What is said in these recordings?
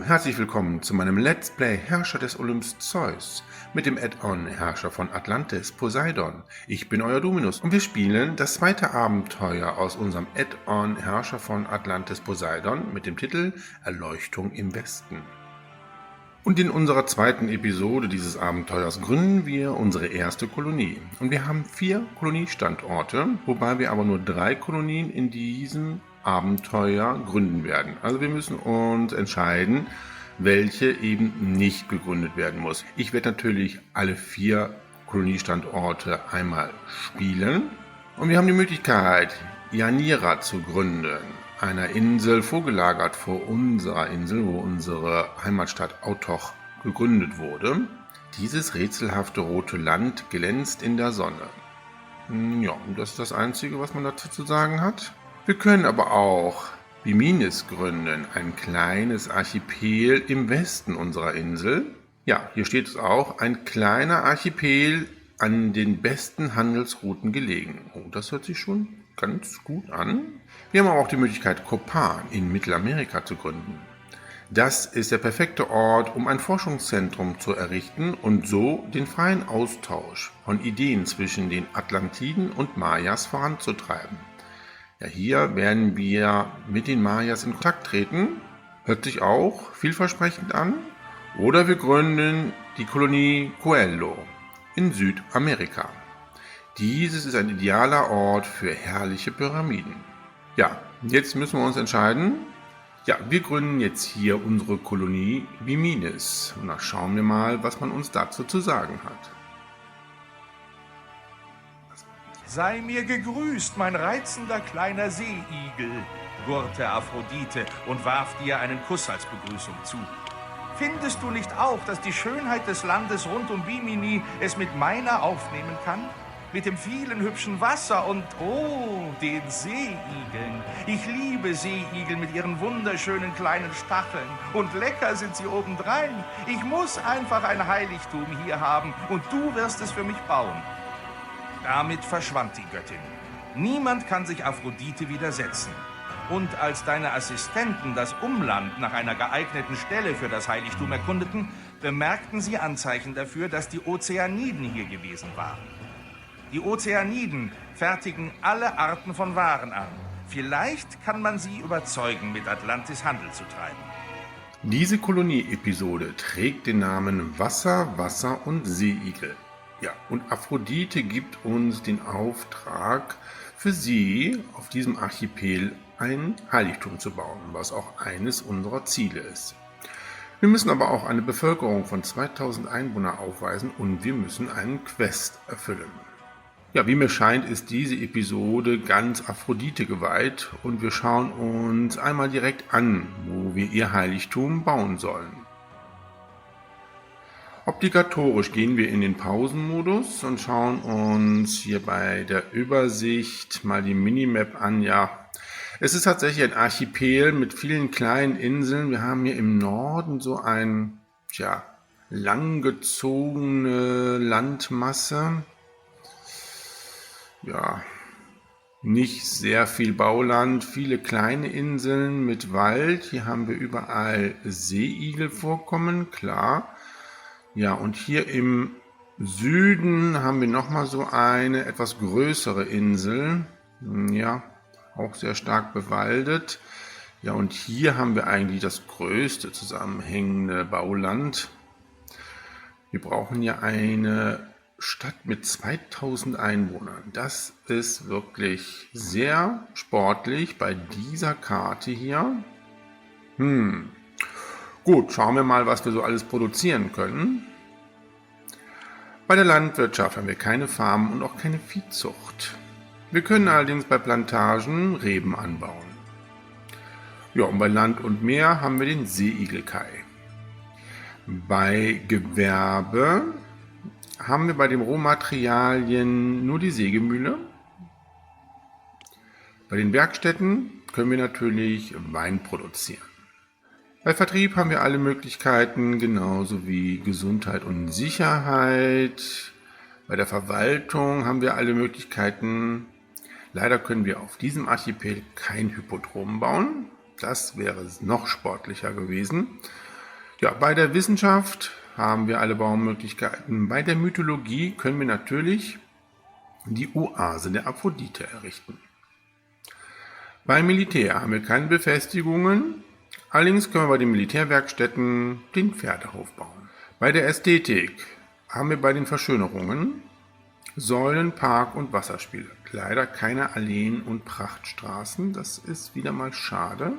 herzlich willkommen zu meinem Let's Play Herrscher des Olymps Zeus mit dem Add-on Herrscher von Atlantis Poseidon. Ich bin euer Dominus und wir spielen das zweite Abenteuer aus unserem Add-on Herrscher von Atlantis Poseidon mit dem Titel Erleuchtung im Westen. Und in unserer zweiten Episode dieses Abenteuers gründen wir unsere erste Kolonie. Und wir haben 4 Koloniestandorte, wobei wir aber nur 3 Kolonien in diesem Abenteuer gründen werden. Also wir müssen uns entscheiden, welche eben nicht gegründet werden muss. Ich werde natürlich alle 4 Koloniestandorte einmal spielen. Und wir haben die Möglichkeit, Yanira zu gründen. Einer Insel vorgelagert vor unserer Insel, wo unsere Heimatstadt Autoch gegründet wurde. Dieses rätselhafte rote Land glänzt in der Sonne. Ja, das ist das Einzige, was man dazu zu sagen hat. Wir können aber auch Biminis gründen, ein kleines Archipel im Westen unserer Insel. Ja, hier steht es auch, ein kleiner Archipel an den besten Handelsrouten gelegen. Oh, das hört sich schon ganz gut an. Wir haben auch die Möglichkeit, Kopan in Mittelamerika zu gründen. Das ist der perfekte Ort, um ein Forschungszentrum zu errichten und so den freien Austausch von Ideen zwischen den Atlantiden und Mayas voranzutreiben. Ja, hier werden wir mit den Mayas in Kontakt treten. Hört sich auch vielversprechend an. Oder wir gründen die Kolonie Coelho in Südamerika. Dieses ist ein idealer Ort für herrliche Pyramiden. Ja, jetzt müssen wir uns entscheiden. Ja, wir gründen jetzt hier unsere Kolonie Biminis. Und dann schauen wir mal, was man uns dazu zu sagen hat. Sei mir gegrüßt, mein reizender kleiner Seeigel, gurrte Aphrodite und warf dir einen Kuss als Begrüßung zu. Findest du nicht auch, dass die Schönheit des Landes rund um Bimini es mit meiner aufnehmen kann? Mit dem vielen hübschen Wasser und, den Seeigeln. Ich liebe Seeigel mit ihren wunderschönen kleinen Stacheln. Und lecker sind sie obendrein. Ich muss einfach ein Heiligtum hier haben und du wirst es für mich bauen. Damit verschwand die Göttin. Niemand kann sich Aphrodite widersetzen. Und als deine Assistenten das Umland nach einer geeigneten Stelle für das Heiligtum erkundeten, bemerkten sie Anzeichen dafür, dass die Ozeaniden hier gewesen waren. Die Ozeaniden fertigen alle Arten von Waren an. Vielleicht kann man sie überzeugen, mit Atlantis Handel zu treiben. Diese Kolonie-Episode trägt den Namen Wasser, Wasser und Seeigel. Ja, und Aphrodite gibt uns den Auftrag, für sie auf diesem Archipel ein Heiligtum zu bauen, was auch eines unserer Ziele ist. Wir müssen aber auch eine Bevölkerung von 2000 Einwohnern aufweisen und wir müssen einen Quest erfüllen. Ja, wie mir scheint, ist diese Episode ganz Aphrodite geweiht und wir schauen uns einmal direkt an, wo wir ihr Heiligtum bauen sollen. Obligatorisch gehen wir in den Pausenmodus und schauen uns hier bei der Übersicht mal die Minimap an. Ja, es ist tatsächlich ein Archipel mit vielen kleinen Inseln. Wir haben hier im Norden so ein, langgezogene Landmasse. Ja, nicht sehr viel Bauland, viele kleine Inseln mit Wald. Hier haben wir überall Seeigelvorkommen, klar. Ja, und hier im Süden haben wir nochmal so eine etwas größere Insel. Ja, auch sehr stark bewaldet. Ja, und hier haben wir eigentlich das größte zusammenhängende Bauland. Wir brauchen ja eine Stadt mit 2000 Einwohnern. Das ist wirklich sehr sportlich bei dieser Karte hier. Gut, schauen wir mal, was wir so alles produzieren können. Bei der Landwirtschaft haben wir keine Farmen und auch keine Viehzucht. Wir können allerdings bei Plantagen Reben anbauen. Ja, und bei Land und Meer haben wir den Seeigelkai. Bei Gewerbe haben wir bei den Rohmaterialien nur die Sägemühle. Bei den Werkstätten können wir natürlich Wein produzieren. Bei Vertrieb haben wir alle Möglichkeiten, genauso wie Gesundheit und Sicherheit. Bei der Verwaltung haben wir alle Möglichkeiten. Leider können wir auf diesem Archipel kein Hippodrom bauen. Das wäre noch sportlicher gewesen. Ja, bei der Wissenschaft haben wir alle Baumöglichkeiten. Bei der Mythologie können wir natürlich die Oase der Aphrodite errichten. Beim Militär haben wir keine Befestigungen, allerdings können wir bei den Militärwerkstätten den Pferdehof bauen. Bei der Ästhetik haben wir bei den Verschönerungen Säulen, Park- und Wasserspiele. Leider keine Alleen und Prachtstraßen, das ist wieder mal schade.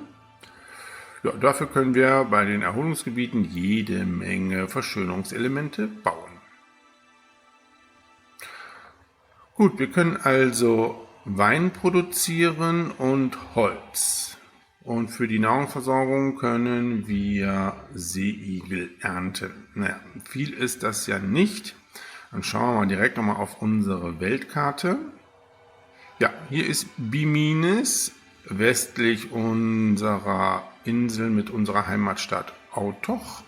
Ja, dafür können wir bei den Erholungsgebieten jede Menge Verschönerungselemente bauen. Gut, wir können also Wein produzieren und Holz. Und für die Nahrungsversorgung können wir Seeigel ernten. Naja, viel ist das ja nicht. Dann schauen wir mal direkt nochmal auf unsere Weltkarte. Ja, hier ist Biminis, westlich unserer Insel mit unserer Heimatstadt Autoch.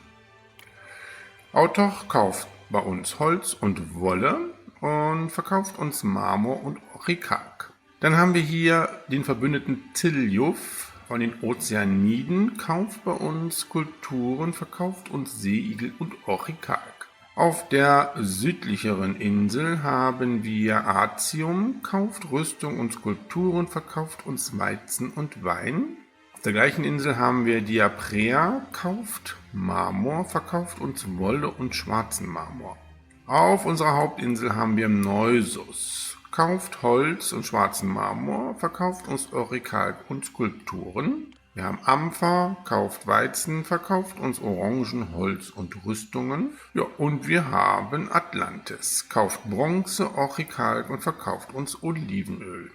Autoch kauft bei uns Holz und Wolle und verkauft uns Marmor und Orikalk. Dann haben wir hier den Verbündeten Tiljuf von den Ozeaniden, kauft bei uns Skulpturen, verkauft uns Seeigel und Orikalk. Auf der südlicheren Insel haben wir Atium, kauft Rüstung und Skulpturen, verkauft uns Weizen und Wein. Auf der gleichen Insel haben wir Diaprea, kauft Marmor, verkauft uns Wolle und schwarzen Marmor. Auf unserer Hauptinsel haben wir Neusus, kauft Holz und schwarzen Marmor, verkauft uns Orikalk und Skulpturen. Wir haben Ampfer, kauft Weizen, verkauft uns Orangen, Holz und Rüstungen. Ja, und wir haben Atlantis, kauft Bronze, Orikalk und verkauft uns Olivenöl.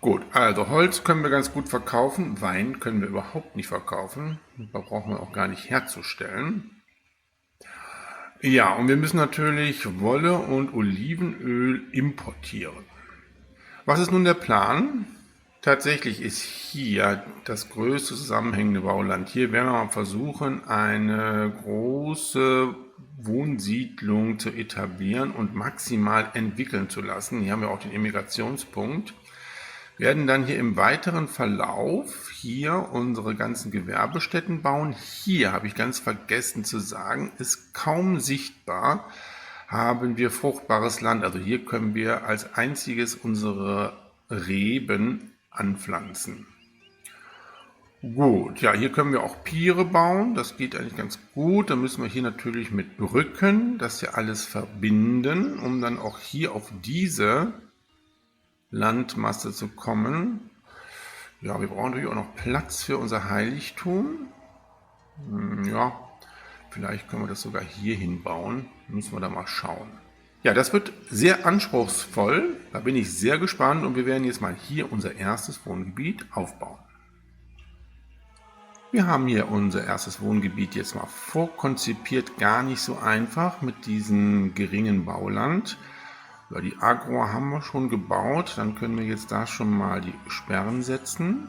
Gut, also Holz können wir ganz gut verkaufen, Wein können wir überhaupt nicht verkaufen, da brauchen wir auch gar nicht herzustellen. Ja, und wir müssen natürlich Wolle und Olivenöl importieren. Was ist nun der Plan? Tatsächlich ist hier das größte zusammenhängende Bauland. Hier werden wir mal versuchen, eine große Wohnsiedlung zu etablieren und maximal entwickeln zu lassen. Hier haben wir auch den Immigrationspunkt. Wir werden dann hier im weiteren Verlauf hier unsere ganzen Gewerbestätten bauen. Hier, habe ich ganz vergessen zu sagen, ist kaum sichtbar, haben wir fruchtbares Land. Also hier können wir als einziges unsere Reben anpflanzen. Gut, ja, hier können wir auch Piere bauen. Das geht eigentlich ganz gut. Da müssen wir hier natürlich mit Brücken das hier alles verbinden, um dann auch hier auf diese Landmasse zu kommen. Ja, wir brauchen natürlich auch noch Platz für unser Heiligtum. Ja, vielleicht können wir das sogar hier hinbauen. Müssen wir da mal schauen. Ja, das wird sehr anspruchsvoll. Da bin ich sehr gespannt und wir werden jetzt mal hier unser erstes Wohngebiet aufbauen. Wir haben hier unser erstes Wohngebiet jetzt mal vorkonzipiert. Gar nicht so einfach mit diesem geringen Bauland. Ja, die Agro haben wir schon gebaut, dann können wir jetzt da schon mal die Sperren setzen.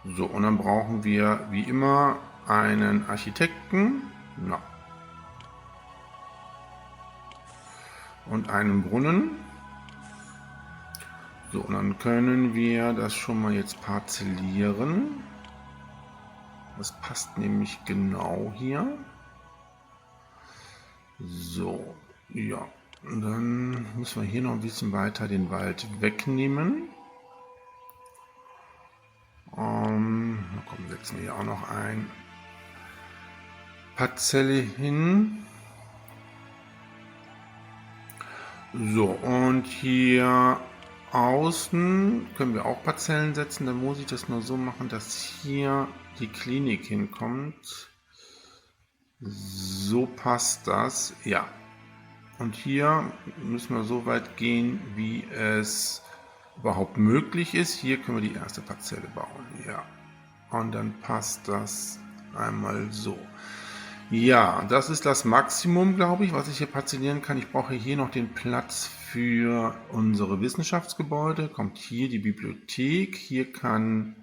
So, und dann brauchen wir wie immer einen Architekten und einen Brunnen. So, und dann können wir das schon mal jetzt parzellieren. Das passt nämlich genau hier. So, ja. Und dann müssen wir hier noch ein bisschen weiter den Wald wegnehmen. Na komm, setzen wir hier auch noch ein Parzelle hin. So, und hier außen können wir auch Parzellen setzen. Dann muss ich das nur so machen, dass hier die Klinik hinkommt. So passt das. Ja. Und hier müssen wir so weit gehen, wie es überhaupt möglich ist. Hier können wir die erste Parzelle bauen. Ja. Und dann passt das einmal so. Ja, das ist das Maximum, glaube ich, was ich hier parzellieren kann. Ich brauche hier noch den Platz für unsere Wissenschaftsgebäude. Kommt hier die Bibliothek. Hier kann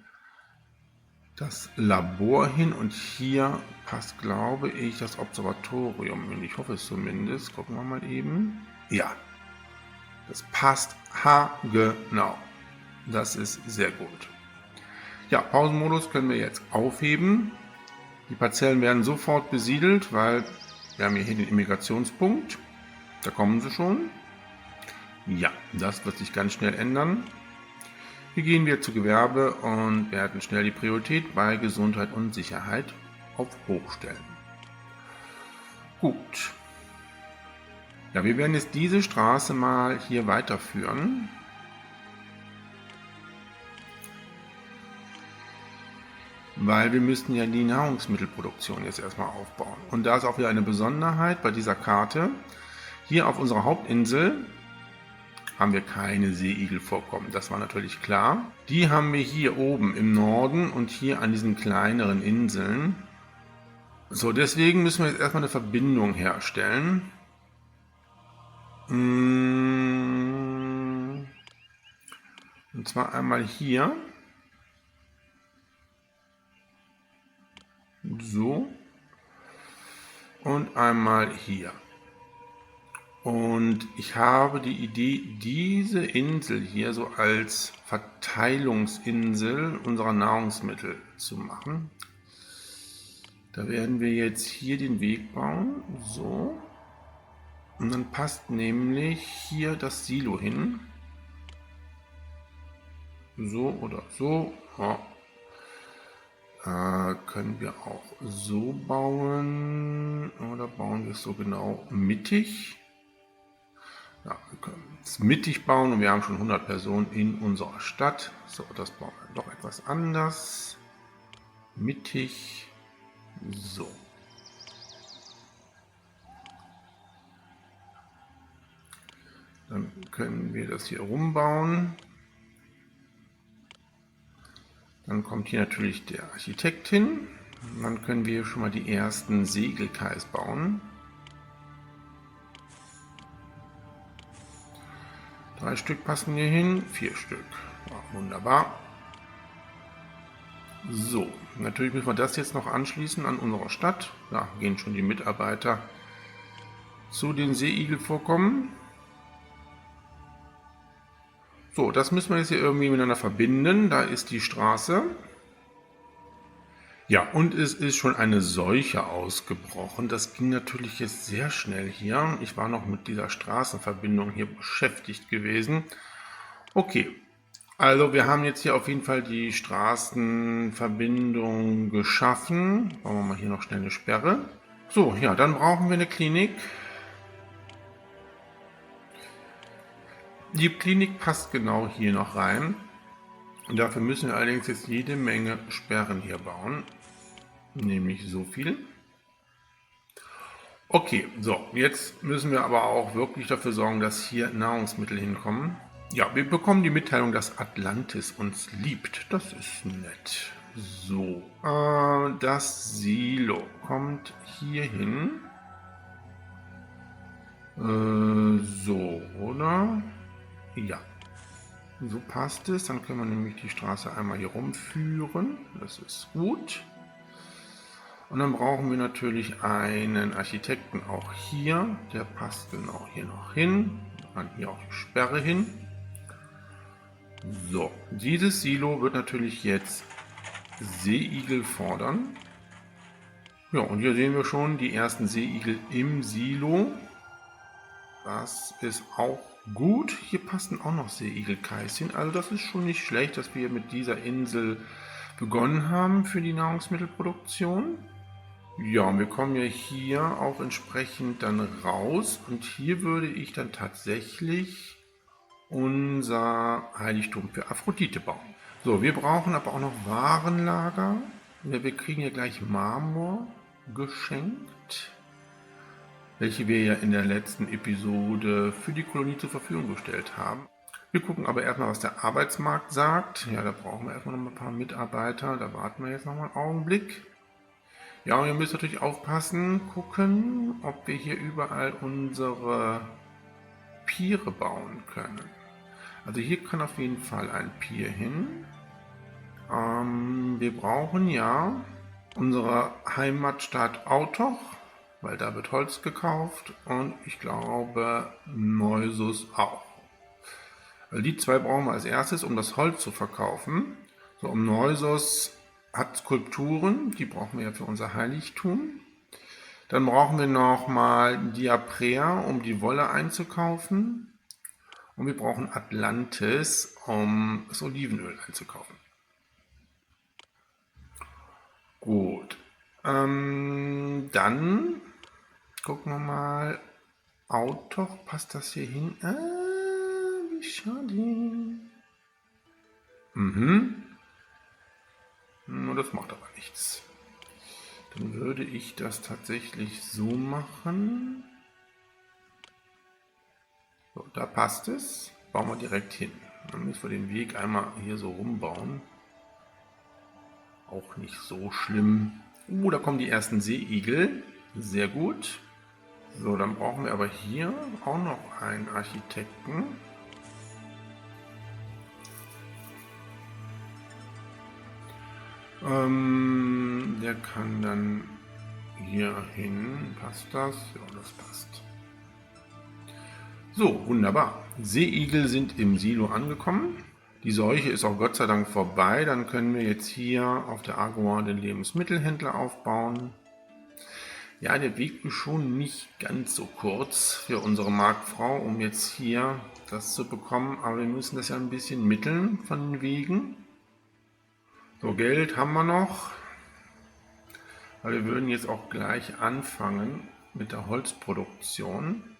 das Labor hin und hier passt, glaube ich, das Observatorium hin. Ich hoffe es zumindest. Gucken wir mal eben. Ja, das passt haargenau. Das ist sehr gut. Ja, Pausenmodus können wir jetzt aufheben. Die Parzellen werden sofort besiedelt, weil wir haben hier den Immigrationspunkt. Da kommen sie schon. Ja, das wird sich ganz schnell ändern. Hier gehen wir zu Gewerbe und werden schnell die Priorität bei Gesundheit und Sicherheit auf Hoch stellen. Gut. Ja, wir werden jetzt diese Straße mal hier weiterführen. Weil wir müssten ja die Nahrungsmittelproduktion jetzt erstmal aufbauen. Und da ist auch wieder eine Besonderheit bei dieser Karte. Hier auf unserer Hauptinsel haben wir keine Seeigelvorkommen. Das war natürlich klar. Die haben wir hier oben im Norden und hier an diesen kleineren Inseln. So, deswegen müssen wir jetzt erstmal eine Verbindung herstellen. Und zwar einmal hier. So. Und einmal hier. Und ich habe die Idee, diese Insel hier so als Verteilungsinsel unserer Nahrungsmittel zu machen. Da werden wir jetzt hier den Weg bauen. So. Und dann passt nämlich hier das Silo hin. So oder so. Ja. Können wir auch so bauen. Oder bauen wir es so genau mittig? Ja, wir können es mittig bauen und wir haben schon 100 Personen in unserer Stadt. So, das bauen wir doch etwas anders. Mittig. So. Dann können wir das hier rumbauen. Dann kommt hier natürlich der Architekt hin. Und dann können wir schon mal die ersten Segelkais bauen. 3 Stück passen hier hin, 4 Stück. Ja, wunderbar. So, natürlich müssen wir das jetzt noch anschließen an unserer Stadt. Da gehen schon die Mitarbeiter zu den Seeigelvorkommen. So, das müssen wir jetzt hier irgendwie miteinander verbinden. Da ist die Straße. Ja, und es ist schon eine Seuche ausgebrochen. Das ging natürlich jetzt sehr schnell hier. Ich war noch mit dieser Straßenverbindung hier beschäftigt gewesen. Okay, also wir haben jetzt hier auf jeden Fall die Straßenverbindung geschaffen. Bauen wir mal hier noch schnell eine Sperre. So, ja, dann brauchen wir eine Klinik. Die Klinik passt genau hier noch rein. Und dafür müssen wir allerdings jetzt jede Menge Sperren hier bauen. Nämlich so viel. Okay, so, jetzt müssen wir aber auch wirklich dafür sorgen, dass hier Nahrungsmittel hinkommen. Ja, wir bekommen die Mitteilung, dass Atlantis uns liebt. Das ist nett. So, das Silo kommt hier hin. So, oder? Ja. So passt es. Dann können wir nämlich die Straße einmal hier rumführen. Das ist gut. Und dann brauchen wir natürlich einen Architekten auch hier. Der passt genau hier noch hin. Dann hier auch die Sperre hin. So, dieses Silo wird natürlich jetzt Seeigel fordern. Ja, und hier sehen wir schon die ersten Seeigel im Silo. Das ist auch gut. Hier passen auch noch Seeigelkais hin. Also das ist schon nicht schlecht, dass wir mit dieser Insel begonnen haben für die Nahrungsmittelproduktion. Ja, und wir kommen ja hier auch entsprechend dann raus. Und hier würde ich dann tatsächlich unser Heiligtum für Aphrodite bauen. So, wir brauchen aber auch noch Warenlager. Wir kriegen ja gleich Marmor geschenkt, welche wir ja in der letzten Episode für die Kolonie zur Verfügung gestellt haben. Wir gucken aber erstmal, was der Arbeitsmarkt sagt. Ja, da brauchen wir erstmal noch ein paar Mitarbeiter. Da warten wir jetzt noch mal einen Augenblick. Ja, und ihr müsst natürlich aufpassen, gucken, ob wir hier überall unsere Piere bauen können. Also hier kann auf jeden Fall ein Pier hin. Wir brauchen ja unsere Heimatstadt Autoch, weil da wird Holz gekauft, und ich glaube Neusus auch. Also die zwei brauchen wir als erstes, um das Holz zu verkaufen. So, Omneusos hat Skulpturen, die brauchen wir ja für unser Heiligtum. Dann brauchen wir nochmal Diaprea, um die Wolle einzukaufen. Und wir brauchen Atlantis, um das Olivenöl einzukaufen. Gut. Dann gucken wir mal. Autoch, passt das hier hin? Wie schade. Nur das macht aber nichts. Dann würde ich das tatsächlich so machen. So, da passt es. Bauen wir direkt hin. Dann müssen wir den Weg einmal hier so rumbauen. Auch nicht so schlimm. Da kommen die ersten Seeigel. Sehr gut. So, dann brauchen wir aber hier auch noch einen Architekten. Der kann dann hier hin. Passt das? Ja, das passt. So, wunderbar. Seeigel sind im Silo angekommen. Die Seuche ist auch Gott sei Dank vorbei. Dann können wir jetzt hier auf der Agora den Lebensmittelhändler aufbauen. Ja, der Weg ist schon nicht ganz so kurz für unsere Marktfrau, um jetzt hier das zu bekommen. Aber wir müssen das ja ein bisschen mitteln von den Wegen. So, Geld haben wir noch. Aber wir würden jetzt auch gleich anfangen mit der Holzproduktion.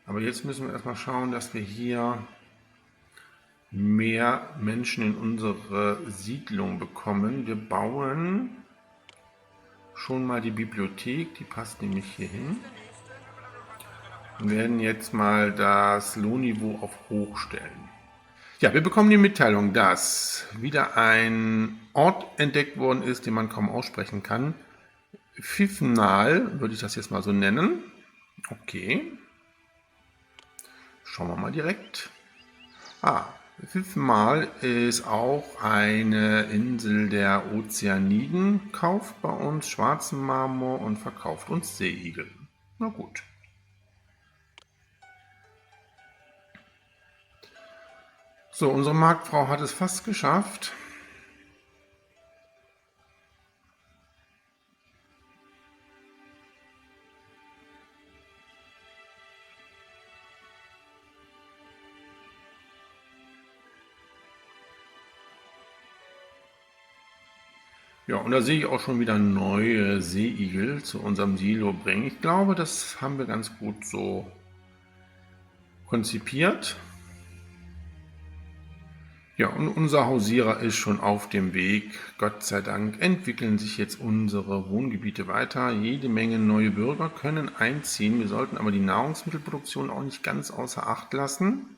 Aber jetzt müssen wir erstmal schauen, dass wir hier mehr Menschen in unsere Siedlung bekommen. Wir bauen schon mal die Bibliothek, die passt nämlich hier hin. Wir werden jetzt mal das Lohnniveau auf hoch stellen. Ja, wir bekommen die Mitteilung, dass wieder ein Ort entdeckt worden ist, den man kaum aussprechen kann. Fifnal würde ich das jetzt mal so nennen. Okay. Schauen wir mal direkt. Fifnal ist auch eine Insel der Ozeaniden, kauft bei uns schwarzen Marmor und verkauft uns Seeigel. Na gut. So, unsere Marktfrau hat es fast geschafft. Ja, und da sehe ich auch schon wieder neue Seeigel zu unserem Silo bringen. Ich glaube, das haben wir ganz gut so konzipiert. Ja, und unser Hausierer ist schon auf dem Weg. Gott sei Dank entwickeln sich jetzt unsere Wohngebiete weiter. Jede Menge neue Bürger können einziehen. Wir sollten aber die Nahrungsmittelproduktion auch nicht ganz außer Acht lassen.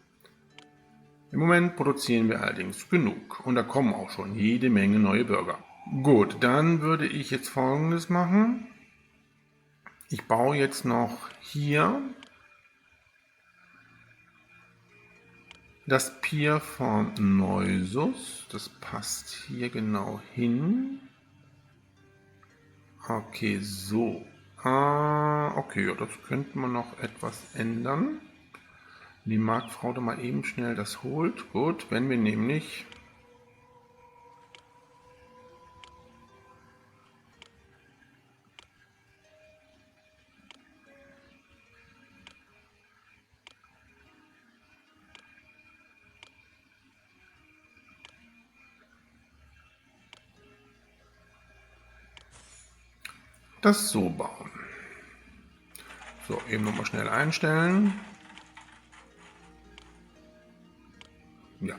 Im Moment produzieren wir allerdings genug. Und da kommen auch schon jede Menge neue Bürger. Gut, dann würde ich jetzt Folgendes machen. Ich baue jetzt noch hier das Pier von Neusus. Das passt hier genau hin. Okay, so. Okay, ja, das könnte man noch etwas ändern. Die Marktfrau da mal eben schnell das holt. Gut, wenn wir nämlich das so bauen. So, eben nochmal schnell einstellen. Ja,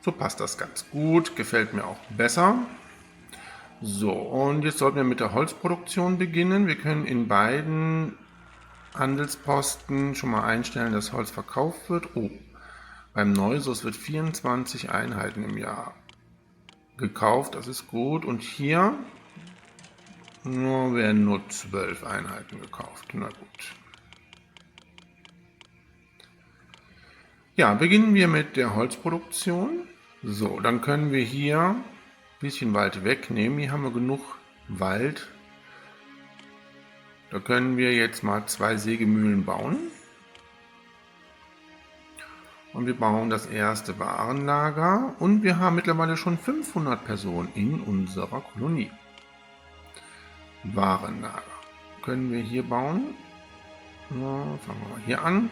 so passt das ganz gut. Gefällt mir auch besser. So, und jetzt sollten wir mit der Holzproduktion beginnen. Wir können in beiden Handelsposten schon mal einstellen, dass Holz verkauft wird. Oh, beim Neusus wird 24 Einheiten im Jahr gekauft. Das ist gut. Und hier werden nur 12 Einheiten gekauft. Na gut. Ja, beginnen wir mit der Holzproduktion. So, dann können wir hier ein bisschen Wald wegnehmen. Hier haben wir genug Wald. Da können wir jetzt mal 2 Sägemühlen bauen. Und wir bauen das erste Warenlager und wir haben mittlerweile schon 500 Personen in unserer Kolonie. Warenlager können wir hier bauen. Ja, fangen wir mal hier an.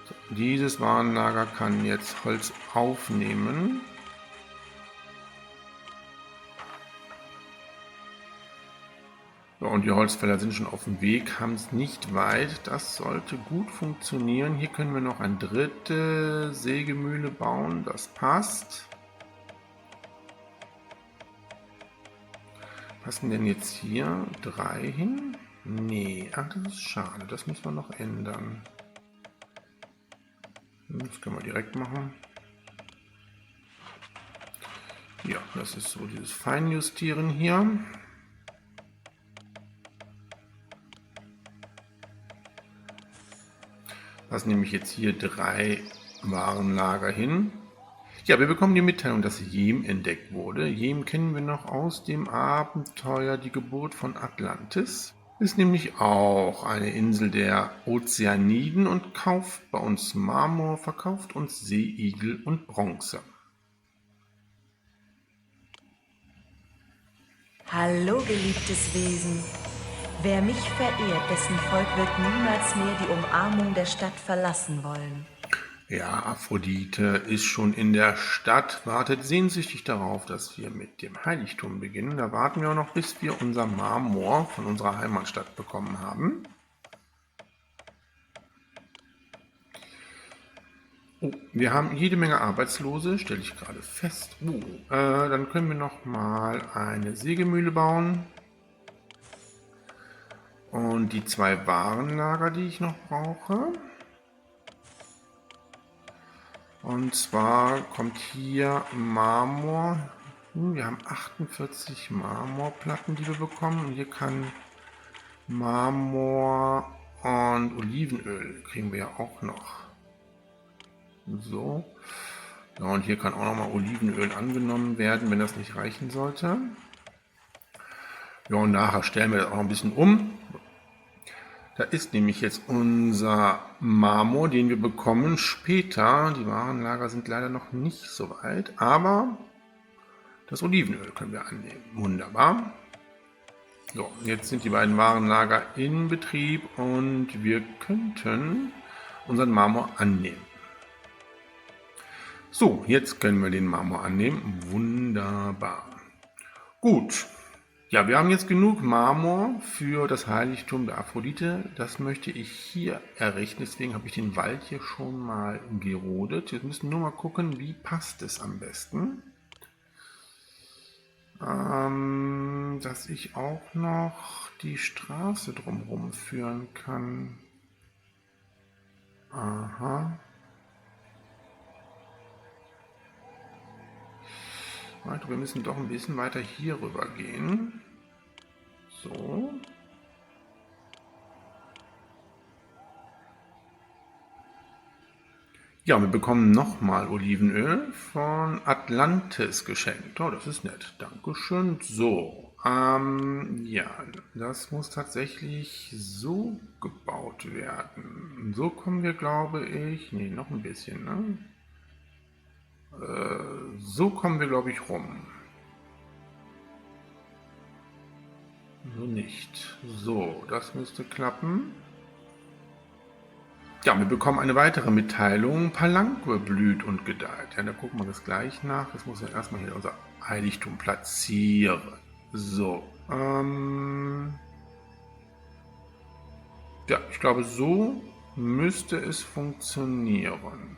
So, dieses Warenlager kann jetzt Holz aufnehmen. So, und die Holzfäller sind schon auf dem Weg, haben es nicht weit. Das sollte gut funktionieren. Hier können wir noch eine dritte Sägemühle bauen. Das passt. Passen denn jetzt hier 3 hin? Nee, ach, das ist schade. Das müssen wir noch ändern. Das können wir direkt machen. Ja, das ist so dieses Feinjustieren hier. Das nehme ich jetzt hier 3 Warenlager hin. Ja, wir bekommen die Mitteilung, dass Jem entdeckt wurde. Jem kennen wir noch aus dem Abenteuer Die Geburt von Atlantis. Ist nämlich auch eine Insel der Ozeaniden und kauft bei uns Marmor, verkauft uns Seeigel und Bronze. Hallo, geliebtes Wesen. Wer mich verehrt, dessen Volk wird niemals mehr die Umarmung der Stadt verlassen wollen. Ja, Aphrodite ist schon in der Stadt, wartet sehnsüchtig darauf, dass wir mit dem Heiligtum beginnen. Da warten wir auch noch, bis wir unser Marmor von unserer Heimatstadt bekommen haben. Oh, wir haben jede Menge Arbeitslose, stelle ich gerade fest. Dann können wir noch mal eine Sägemühle bauen. Und die 2 Warenlager, die ich noch brauche. Und zwar kommt hier Marmor. Wir haben 48 Marmorplatten, die wir bekommen. Und hier kann Marmor und Olivenöl kriegen wir ja auch noch. So. Ja, und hier kann auch noch mal Olivenöl angenommen werden, wenn das nicht reichen sollte. Ja, und nachher stellen wir das auch ein bisschen um. Da ist nämlich jetzt unser Marmor, den wir bekommen später. Die Warenlager sind leider noch nicht so weit, aber das Olivenöl können wir annehmen. Wunderbar. So, jetzt sind die beiden Warenlager in Betrieb und wir könnten unseren Marmor annehmen. So, jetzt können wir den Marmor annehmen. Wunderbar. Gut. Ja, wir haben jetzt genug Marmor für das Heiligtum der Aphrodite. Das möchte ich hier errichten. Deswegen habe ich den Wald hier schon mal gerodet. Wir müssen nur mal gucken, wie passt es am besten. Dass ich auch noch die Straße drumherum führen kann. Aha. Wir müssen doch ein bisschen weiter hier rüber gehen. So. Ja, wir bekommen nochmal Olivenöl von Atlantis geschenkt. Oh, das ist nett. Dankeschön. So. Ja, das muss tatsächlich so gebaut werden. So kommen wir, glaube ich. Nee, noch ein bisschen, ne? So kommen wir, glaube ich, rum. So nicht. So, das müsste klappen. Ja, wir bekommen eine weitere Mitteilung. Palanque blüht und gedeiht. Ja, da gucken wir das gleich nach. Das muss ja erstmal hier unser Heiligtum platzieren. So. Ja, ich glaube, so müsste es funktionieren.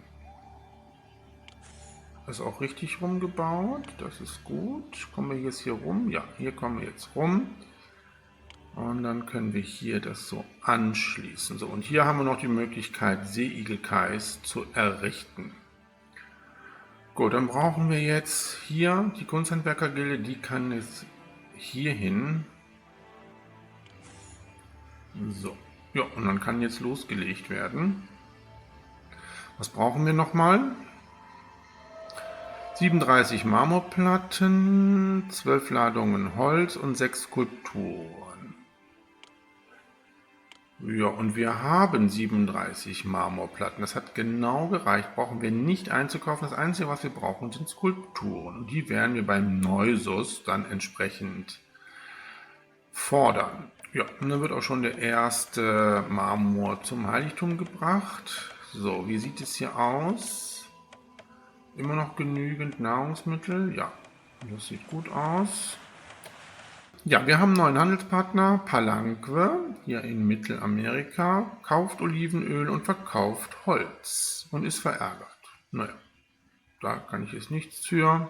Das ist auch richtig rumgebaut. Das ist gut. Kommen wir jetzt hier rum? Ja, hier kommen wir jetzt rum. Und dann können wir hier das so anschließen. So, und hier haben wir noch die Möglichkeit, Seeigelkais zu errichten. Gut, dann brauchen wir jetzt hier die Kunsthandwerkergilde. Die kann jetzt hier hin. So, ja, und dann kann jetzt losgelegt werden. Was brauchen wir nochmal? 37 Marmorplatten, 12 Ladungen Holz und 6 Skulpturen. Ja, und wir haben 37 Marmorplatten. Das hat genau gereicht. Brauchen wir nicht einzukaufen. Das Einzige, was wir brauchen, sind Skulpturen. Und die werden wir beim Neusus dann entsprechend fordern. Ja, und dann wird auch schon der erste Marmor zum Heiligtum gebracht. So, wie sieht es hier aus? Immer noch genügend Nahrungsmittel? Ja, das sieht gut aus. Ja, wir haben einen neuen Handelspartner, Palanque, hier in Mittelamerika, kauft Olivenöl und verkauft Holz und ist verärgert. Naja, da kann ich jetzt nichts für.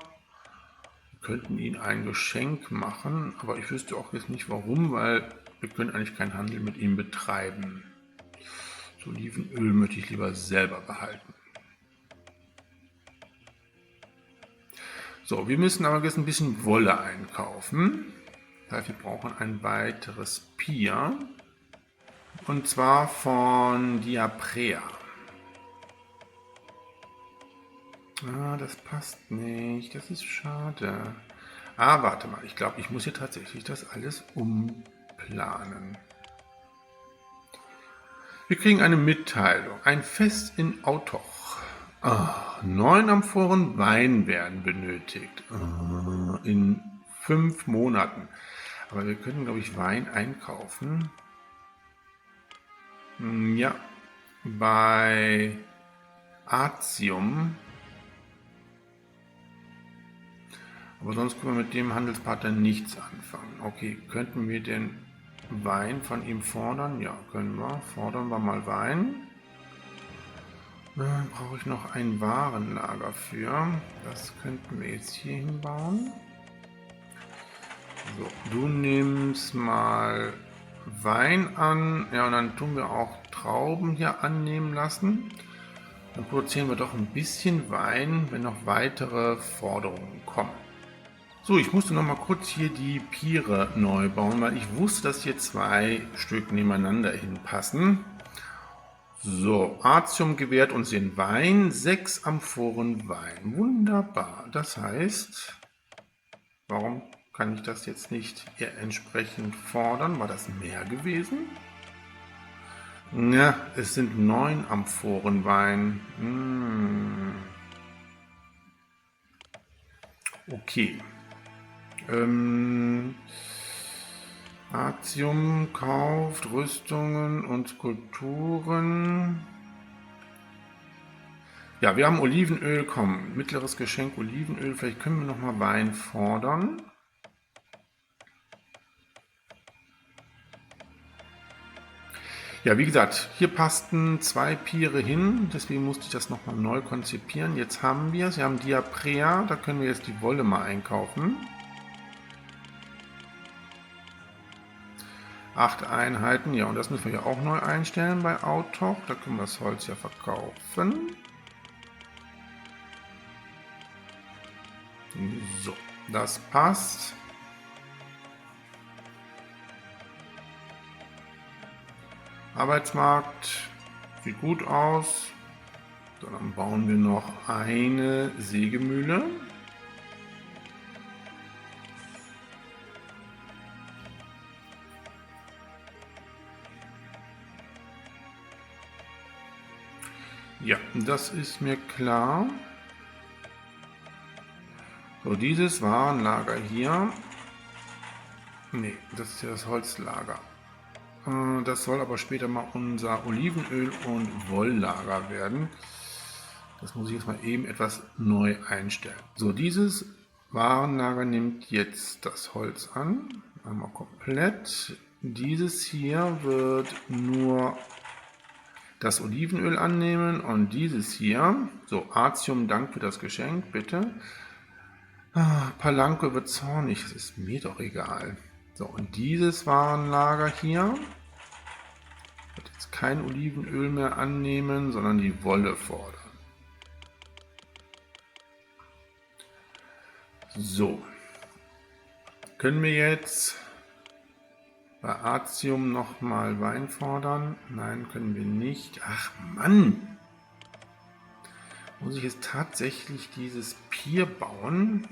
Wir könnten ihnen ein Geschenk machen, aber ich wüsste auch jetzt nicht warum, weil wir können eigentlich keinen Handel mit ihm betreiben. Das Olivenöl möchte ich lieber selber behalten. So, wir müssen aber jetzt ein bisschen Wolle einkaufen. Das heißt, wir brauchen ein weiteres Pier. Und zwar von Diaprea. Ah, das passt nicht. Das ist schade. Ah, warte mal. Ich glaube, ich muss hier tatsächlich das alles umplanen. Wir kriegen eine Mitteilung. Ein Fest in Autoch. 9 Amphoren Wein werden benötigt. In 5 Monaten. Aber wir können, glaube ich, Wein einkaufen. Ja, bei Artium. Aber sonst können wir mit dem Handelspartner nichts anfangen. Okay, könnten wir den Wein von ihm fordern? Ja, können wir. Fordern wir mal Wein. Dann brauche ich noch ein Warenlager für. Das könnten wir jetzt hier hinbauen. So, du nimmst mal Wein an. Ja, und dann tun wir auch Trauben hier annehmen lassen. Dann produzieren wir doch ein bisschen Wein, wenn noch weitere Forderungen kommen. So, ich musste noch mal kurz hier die Piere neu bauen, weil ich wusste, dass hier 2 Stück nebeneinander hinpassen. So, Artium gewährt uns den Wein, 6 Amphoren Wein. Wunderbar. Das heißt, warum kann ich das jetzt nicht hier entsprechend fordern? War das mehr gewesen? Ja, es sind 9 Amphoren Wein. Okay. Artium kauft Rüstungen und Skulpturen. Ja, wir haben Olivenöl, komm, mittleres Geschenk Olivenöl. Vielleicht können wir nochmal Wein fordern. Ja, wie gesagt, hier passten 2 Piere hin, deswegen musste ich das nochmal neu konzipieren. Jetzt haben wir es, wir haben Diaprea, da können wir jetzt die Wolle mal einkaufen. 8 Einheiten, ja, und das müssen wir ja auch neu einstellen bei Autoch. Da können wir das Holz ja verkaufen. So, das passt. Arbeitsmarkt sieht gut aus. So, dann bauen wir noch eine Sägemühle. Ja, das ist mir klar. So, dieses Warenlager hier. Nee, das ist ja das Holzlager. Das soll aber später mal unser Olivenöl- und Wolllager werden. Das muss ich jetzt mal eben etwas neu einstellen. So, dieses Warenlager nimmt jetzt das Holz an. Einmal komplett. Dieses hier wird nur das Olivenöl annehmen und dieses hier, so, Artium, Dank für das Geschenk, bitte. Palanque wird zornig, das ist mir doch egal. So, und dieses Warenlager hier wird jetzt kein Olivenöl mehr annehmen, sondern die Wolle fordern. So, können wir jetzt bei Artium nochmal Wein fordern? Nein, können wir nicht. Ach Mann! Muss ich jetzt tatsächlich dieses Pier bauen?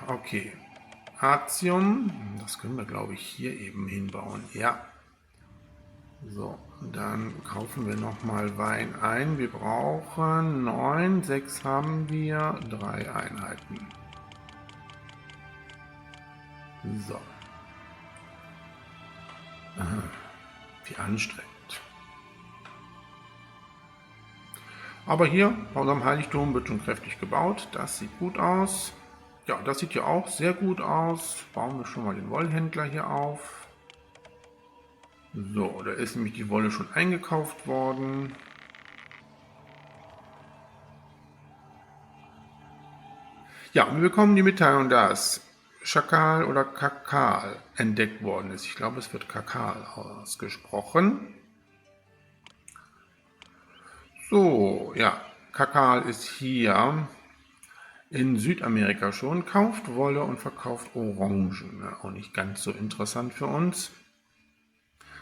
Okay. Atium. Das können wir, glaube ich, hier eben hinbauen. Ja. So, dann kaufen wir nochmal Wein ein. Wir brauchen 9, 6 haben wir, 3 Einheiten. So. Wie anstrengend. Aber hier bei unserem Heiligtum wird schon kräftig gebaut. Das sieht gut aus. Ja, das sieht ja auch sehr gut aus. Bauen wir schon mal den Wollhändler hier auf. So, da ist nämlich die Wolle schon eingekauft worden. Ja, und wir bekommen die Mitteilung, dass Schakal oder Kakal entdeckt worden ist. Ich glaube, es wird Kakal ausgesprochen. So, ja, Kakal ist hier in Südamerika schon, kauft Wolle und verkauft Orangen. Ja, auch nicht ganz so interessant für uns.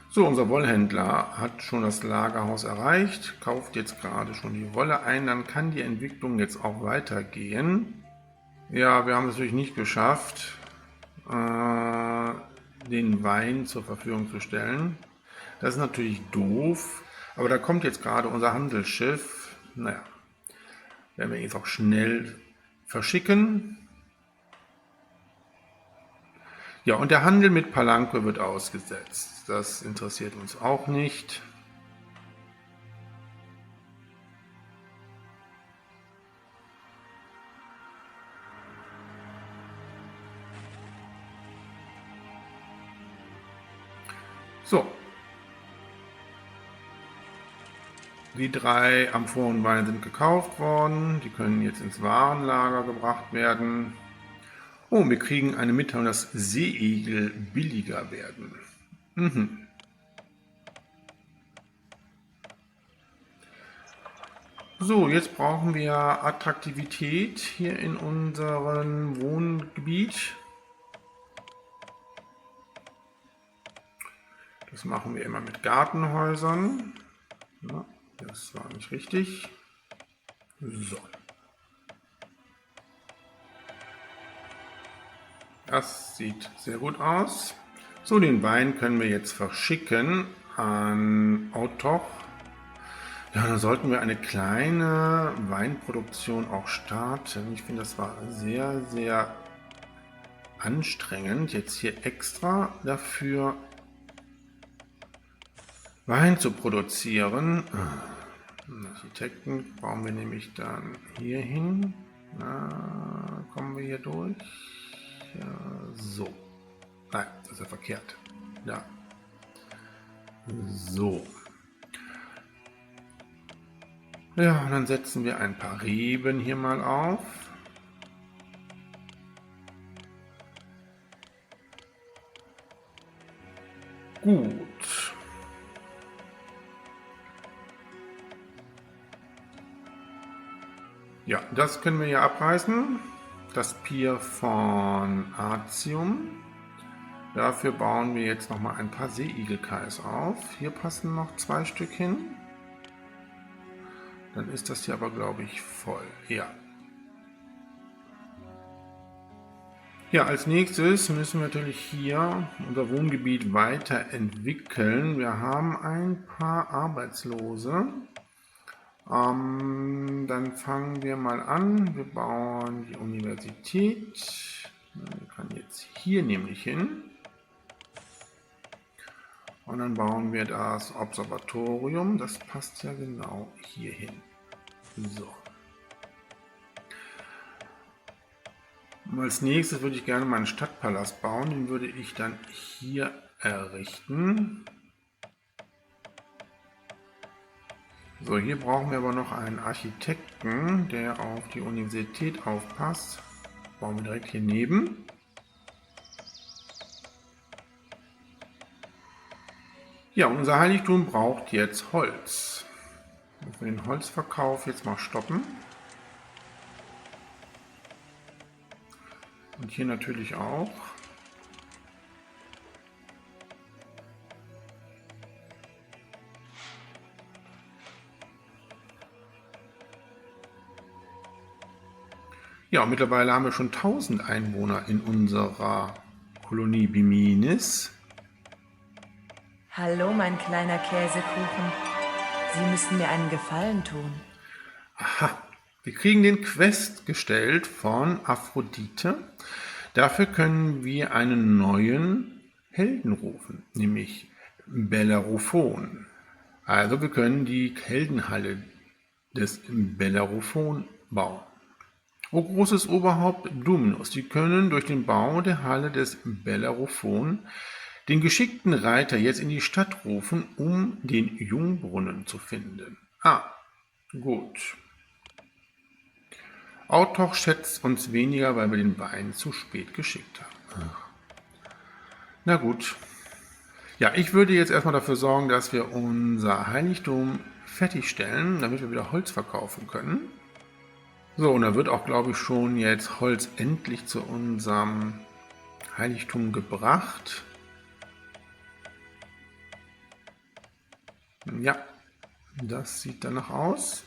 So, unser Wollhändler hat schon das Lagerhaus erreicht, kauft jetzt gerade schon die Wolle ein, dann kann die Entwicklung jetzt auch weitergehen. Ja, wir haben es natürlich nicht geschafft, den Wein zur Verfügung zu stellen. Das ist natürlich doof, aber da kommt jetzt gerade unser Handelsschiff. Naja, werden wir jetzt auch schnell verschicken. Ja, und der Handel mit Palanque wird ausgesetzt. Das interessiert uns auch nicht. So. Die 3 Amphorenweine sind gekauft worden. Die können jetzt ins Warenlager gebracht werden. Oh, wir kriegen eine Mitteilung, dass Seeigel billiger werden. So, jetzt brauchen wir Attraktivität hier in unserem Wohngebiet. Das machen wir immer mit Gartenhäusern. Ja, das war nicht richtig. So. Das sieht sehr gut aus. So, den Wein können wir jetzt verschicken an Autoch. Ja, da sollten wir eine kleine Weinproduktion auch starten. Ich finde, das war sehr, sehr anstrengend, jetzt hier extra dafür Wein zu produzieren. Architekten brauchen wir nämlich dann hier hin. Kommen wir hier durch? Ja, so. Nein, das ist ja verkehrt. Ja. So. Ja, und dann setzen wir ein paar Reben hier mal auf. Gut. Ja, das können wir ja abreißen. Das Pier von Atium. Dafür bauen wir jetzt noch mal ein paar Seeigelkais auf. Hier passen noch 2 Stück hin. Dann ist das hier aber, glaube ich, voll. Ja. Ja, als nächstes müssen wir natürlich hier unser Wohngebiet weiterentwickeln. Wir haben ein paar Arbeitslose. Dann fangen wir mal an. Wir bauen die Universität. Die kann jetzt hier nämlich hin. Und dann bauen wir das Observatorium. Das passt ja genau hier hin. So. Und als nächstes würde ich gerne meinen Stadtpalast bauen. Den würde ich dann hier errichten. So, hier brauchen wir aber noch einen Architekten, der auf die Universität aufpasst. Bauen wir direkt hier neben. Ja, unser Heiligtum braucht jetzt Holz. Müssen wir den Holzverkauf jetzt mal stoppen. Und hier natürlich auch. Ja, und mittlerweile haben wir schon 1000 Einwohner in unserer Kolonie Biminis. Hallo, mein kleiner Käsekuchen. Sie müssen mir einen Gefallen tun. Aha, wir kriegen den Quest gestellt von Aphrodite. Dafür können wir einen neuen Helden rufen, nämlich Bellerophon. Also wir können die Heldenhalle des Bellerophon bauen. O großes Oberhaupt Dominus, Sie können durch den Bau der Halle des Bellerophon den geschickten Reiter jetzt in die Stadt rufen, um den Jungbrunnen zu finden. Ah, gut. Autoch schätzt uns weniger, weil wir den Wein zu spät geschickt haben. Ach. Na gut. Ja, ich würde jetzt erstmal dafür sorgen, dass wir unser Heiligtum fertigstellen, damit wir wieder Holz verkaufen können. So, und da wird auch, glaube ich, schon jetzt Holz endlich zu unserem Heiligtum gebracht. Ja, das sieht danach aus.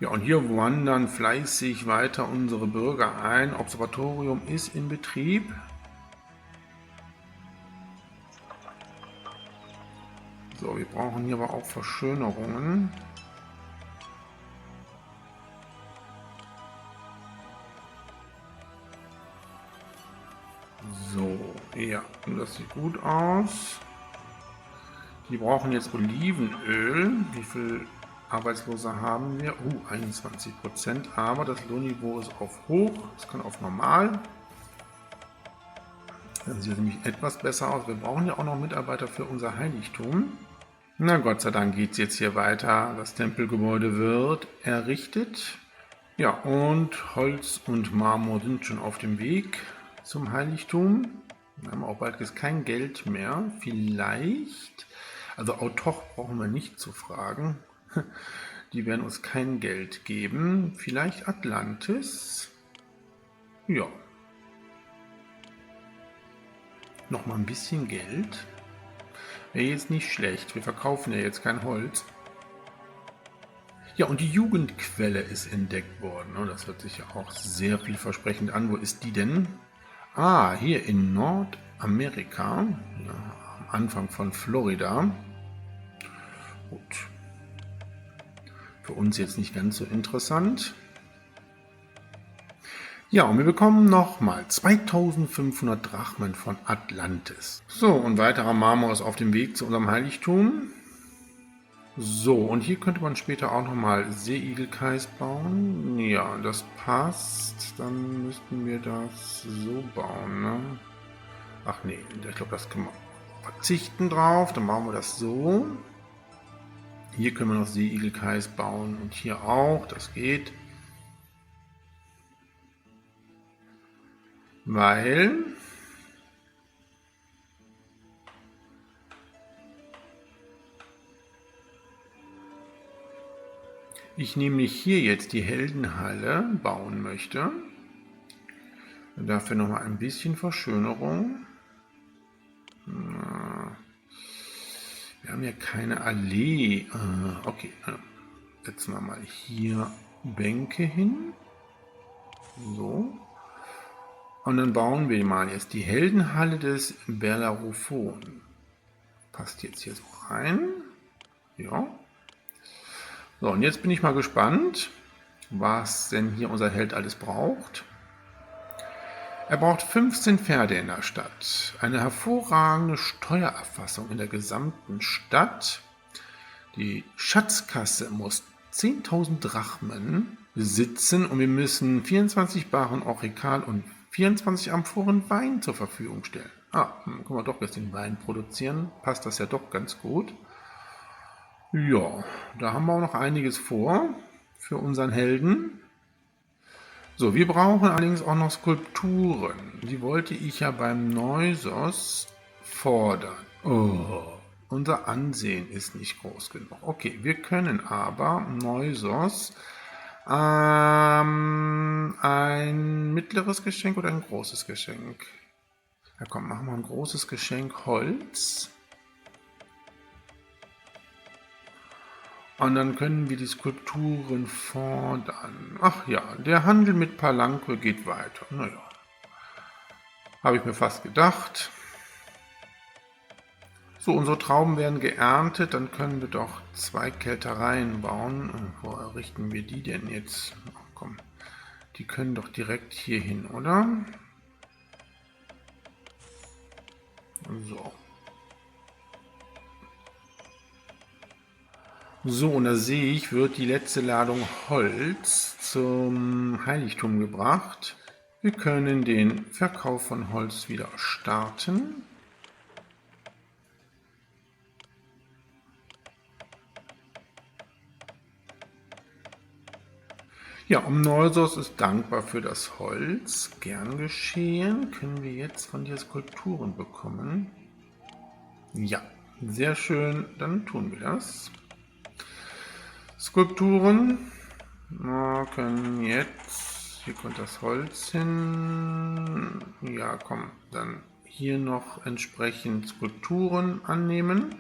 Ja, und hier wandern fleißig weiter unsere Bürger ein. Observatorium ist in Betrieb. So, wir brauchen hier aber auch Verschönerungen. So, ja, und das sieht gut aus. Die brauchen jetzt Olivenöl. Wie viel Arbeitslose haben wir? 21%, aber das Lohnniveau ist auf hoch. Das kann auf normal. Das sieht nämlich etwas besser aus. Wir brauchen ja auch noch Mitarbeiter für unser Heiligtum. Na Gott sei Dank geht es jetzt hier weiter. Das Tempelgebäude wird errichtet. Ja, und Holz und Marmor sind schon auf dem Weg zum Heiligtum. Wir haben auch bald kein Geld mehr. Vielleicht, also Autoch brauchen wir nicht zu fragen. Die werden uns kein Geld geben. Vielleicht Atlantis. Ja. Nochmal ein bisschen Geld. Wäre jetzt nicht schlecht. Wir verkaufen ja jetzt kein Holz. Ja, und die Jugendquelle ist entdeckt worden. Das hört sich ja auch sehr vielversprechend an. Wo ist die denn? Ah, hier in Nordamerika. Ja, am Anfang von Florida. Gut. Für uns jetzt nicht ganz so interessant. Ja, und wir bekommen nochmal 2500 Drachmen von Atlantis. So, und weiterer Marmor ist auf dem Weg zu unserem Heiligtum. So, und hier könnte man später auch nochmal Seeigelkais bauen. Ja, das passt. Dann müssten wir das so bauen, ne? Ach nee, ich glaube, das können wir verzichten drauf. Dann bauen wir das so. Hier können wir noch Seeigelkais bauen und hier auch. Das geht. Weil ich nämlich hier jetzt die Heldenhalle bauen möchte. Und dafür noch mal ein bisschen Verschönerung. Wir haben ja keine Allee. Okay, setzen wir mal hier Bänke hin. So. Und dann bauen wir mal jetzt die Heldenhalle des Bellerophon. Passt jetzt hier so rein. Ja. So, und jetzt bin ich mal gespannt, was denn hier unser Held alles braucht. Er braucht 15 Pferde in der Stadt, eine hervorragende Steuererfassung in der gesamten Stadt. Die Schatzkasse muss 10.000 Drachmen besitzen und wir müssen 24 Baren Orikal und 24 Amphoren Wein zur Verfügung stellen. Können wir doch jetzt den Wein produzieren. Passt das ja doch ganz gut. Ja, da haben wir auch noch einiges vor für unseren Helden. So, wir brauchen allerdings auch noch Skulpturen. Die wollte ich ja beim Neusos fordern. Oh, unser Ansehen ist nicht groß genug. Okay, wir können aber Neusos ein mittleres Geschenk oder ein großes Geschenk? Ja komm, machen wir ein großes Geschenk Holz. Und dann können wir die Skulpturen fordern. Ach ja, der Handel mit Palanque geht weiter. Naja, habe ich mir fast gedacht. So, unsere Trauben werden geerntet, dann können wir doch 2 Kältereien bauen. Und wo errichten wir die denn jetzt? Ach, komm, die können doch direkt hier hin, oder? So. So, und da sehe ich, wird die letzte Ladung Holz zum Heiligtum gebracht. Wir können den Verkauf von Holz wieder starten. Ja, Omnolsos ist dankbar für das Holz. Gern geschehen. Können wir jetzt von dir Skulpturen bekommen? Ja, sehr schön. Dann tun wir das. Skulpturen. Wir können jetzt... Hier kommt das Holz hin. Ja, komm, dann hier noch entsprechend Skulpturen annehmen.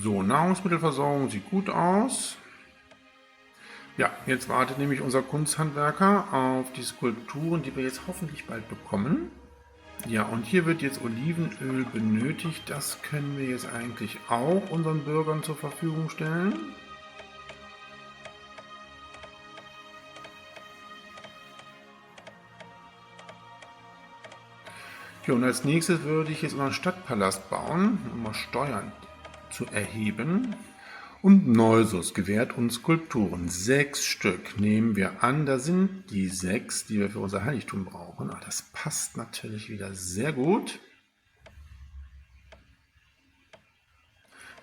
So, Nahrungsmittelversorgung sieht gut aus. Ja, jetzt wartet nämlich unser Kunsthandwerker auf die Skulpturen, die wir jetzt hoffentlich bald bekommen. Ja, und hier wird jetzt Olivenöl benötigt. Das können wir jetzt eigentlich auch unseren Bürgern zur Verfügung stellen. Ja, und als nächstes würde ich jetzt unseren Stadtpalast bauen, um mal Steuern zu erheben. Und Neusus gewährt uns Skulpturen. 6 Stück nehmen wir an. Da sind die 6, die wir für unser Heiligtum brauchen. Ach, das passt natürlich wieder sehr gut.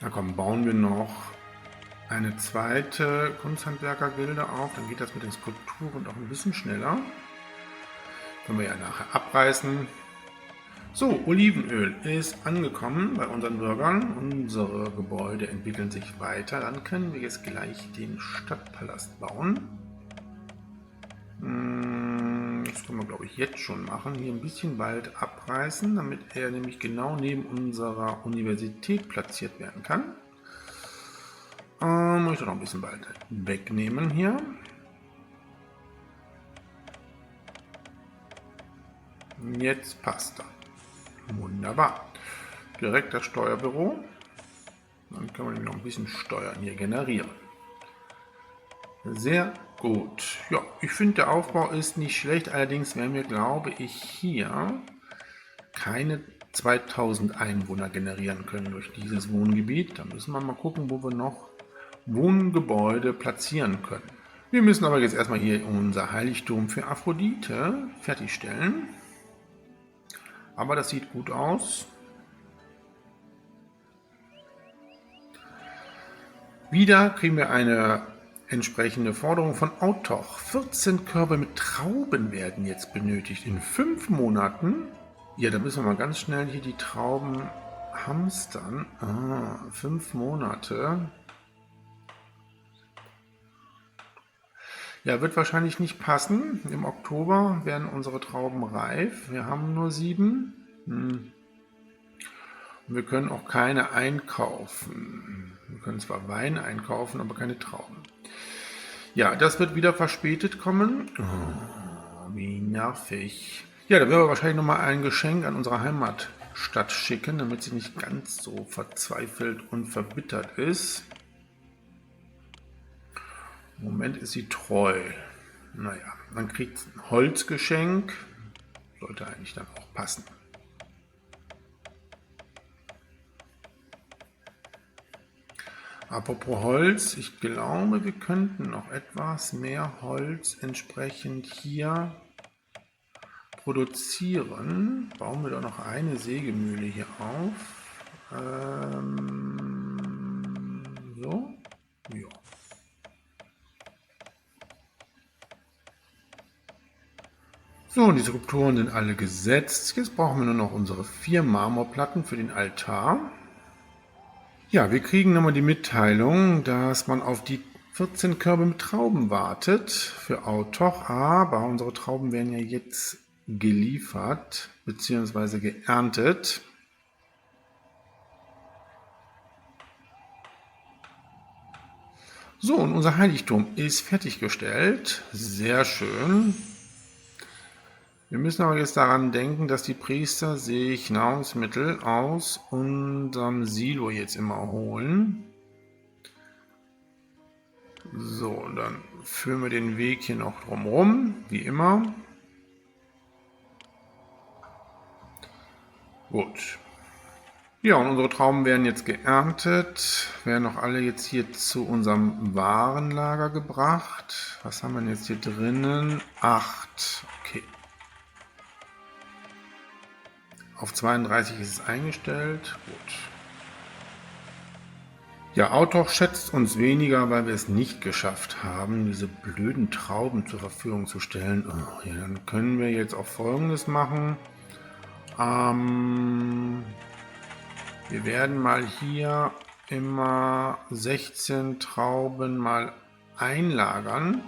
Na komm, bauen wir noch eine zweite Kunsthandwerkergilde auf. Dann geht das mit den Skulpturen auch ein bisschen schneller. Können wir ja nachher abreißen. So, Olivenöl ist angekommen bei unseren Bürgern. Unsere Gebäude entwickeln sich weiter. Dann können wir jetzt gleich den Stadtpalast bauen. Das können wir, glaube ich, jetzt schon machen. Hier ein bisschen Wald abreißen, damit er nämlich genau neben unserer Universität platziert werden kann. Muss ich noch ein bisschen Wald wegnehmen hier. Jetzt passt er. Wunderbar. Direkt das Steuerbüro. Dann können wir noch ein bisschen Steuern hier generieren. Sehr gut. Ja, ich finde, der Aufbau ist nicht schlecht. Allerdings werden wir, glaube ich, hier keine 2000 Einwohner generieren können durch dieses Wohngebiet. Da müssen wir mal gucken, wo wir noch Wohngebäude platzieren können. Wir müssen aber jetzt erstmal hier unser Heiligtum für Aphrodite fertigstellen. Aber das sieht gut aus. Wieder kriegen wir eine entsprechende Forderung von Autoch. 14 Körbe mit Trauben werden jetzt benötigt in 5 Monaten. Ja, da müssen wir mal ganz schnell hier die Trauben hamstern. 5 Monate. Ja, wird wahrscheinlich nicht passen. Im Oktober werden unsere Trauben reif. Wir haben nur 7. Und wir können auch keine einkaufen. Wir können zwar Wein einkaufen, aber keine Trauben. Ja, das wird wieder verspätet kommen. Oh, wie nervig. Ja, da werden wir wahrscheinlich nochmal ein Geschenk an unsere Heimatstadt schicken, damit sie nicht ganz so verzweifelt und verbittert ist. Im Moment ist sie treu. Naja, man kriegt ein Holzgeschenk. Sollte eigentlich dann auch passen. Apropos Holz, ich glaube, wir könnten noch etwas mehr Holz entsprechend hier produzieren. Bauen wir doch noch eine Sägemühle hier auf. So. Ja. So, und die Skulpturen sind alle gesetzt. Jetzt brauchen wir nur noch unsere 4 Marmorplatten für den Altar. Ja, wir kriegen nochmal die Mitteilung, dass man auf die 14 Körbe mit Trauben wartet für Autoch. Aber unsere Trauben werden ja jetzt geliefert bzw. geerntet. So, und unser Heiligtum ist fertiggestellt. Sehr schön. Wir müssen aber jetzt daran denken, dass die Priester sich Nahrungsmittel aus unserem Silo jetzt immer holen. So, dann führen wir den Weg hier noch drumherum, wie immer. Gut. Ja, und unsere Trauben werden jetzt geerntet, werden auch alle jetzt hier zu unserem Warenlager gebracht. Was haben wir denn jetzt hier drinnen? 8. Okay. Auf 32 ist es eingestellt. Gut. Ja, Autoch schätzt uns weniger, weil wir es nicht geschafft haben, diese blöden Trauben zur Verfügung zu stellen. Oh, ja, dann können wir jetzt auch Folgendes machen. Wir werden mal hier immer 16 Trauben mal einlagern.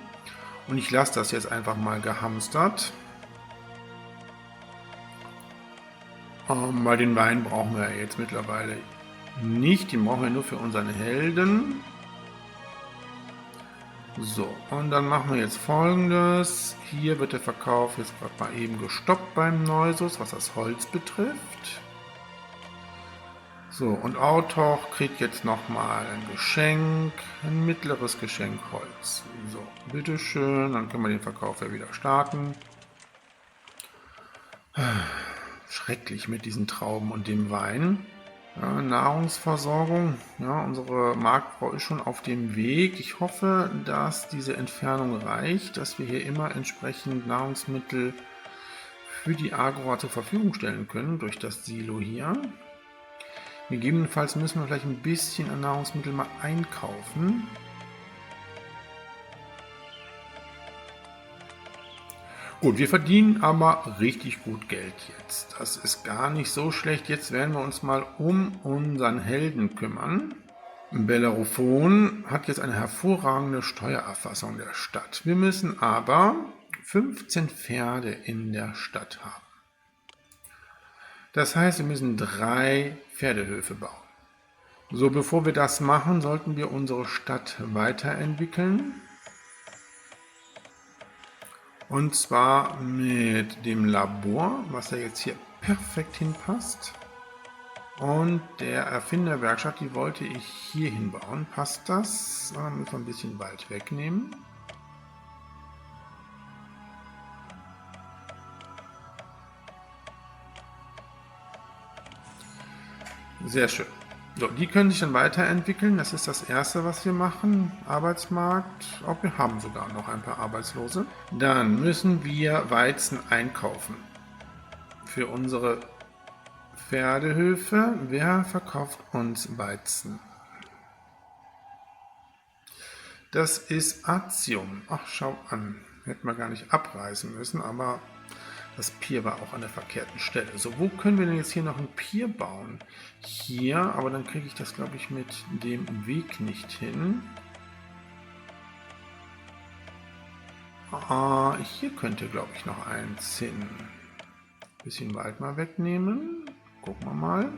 Und ich lasse das jetzt einfach mal gehamstert. Weil den Wein brauchen wir jetzt mittlerweile nicht. Den brauchen wir nur für unseren Helden. So, und dann machen wir jetzt Folgendes. Hier wird der Verkauf jetzt gerade mal eben gestoppt beim Neusus, was das Holz betrifft. So, und Autoch kriegt jetzt nochmal ein Geschenk, ein mittleres Geschenk Holz. So, bitteschön, dann können wir den Verkauf ja wieder starten. Schrecklich mit diesen Trauben und dem Wein. Ja, Nahrungsversorgung, ja, unsere Marktfrau ist schon auf dem Weg. Ich hoffe, dass diese Entfernung reicht, dass wir hier immer entsprechend Nahrungsmittel für die Agora zur Verfügung stellen können durch das Silo hier. Gegebenenfalls müssen wir vielleicht ein bisschen an Nahrungsmittel mal einkaufen. Gut, wir verdienen aber richtig gut Geld jetzt. Das ist gar nicht so schlecht. Jetzt werden wir uns mal um unseren Helden kümmern. Bellerophon hat jetzt eine hervorragende Steuererfassung der Stadt. Wir müssen aber 15 Pferde in der Stadt haben. Das heißt, wir müssen 3 Pferdehöfe bauen. So, bevor wir das machen, sollten wir unsere Stadt weiterentwickeln. Und zwar mit dem Labor, was ja jetzt hier perfekt hinpasst. Und der Erfinderwerkstatt, die wollte ich hier hinbauen. Passt das? Da müssen wir ein bisschen Wald wegnehmen. Sehr schön. So, die können sich dann weiterentwickeln. Das ist das Erste, was wir machen. Arbeitsmarkt. Auch wir haben sogar noch ein paar Arbeitslose. Dann müssen wir Weizen einkaufen. Für unsere Pferdehöfe. Wer verkauft uns Weizen? Das ist Atium. Ach, schau an. Hätten wir gar nicht abreißen müssen, aber das Pier war auch an der verkehrten Stelle. So, wo können wir denn jetzt hier noch ein Pier bauen? Hier, aber dann kriege ich das, glaube ich, mit dem Weg nicht hin. Hier könnte, glaube ich, noch eins hin. Bisschen Wald mal wegnehmen. Gucken wir mal.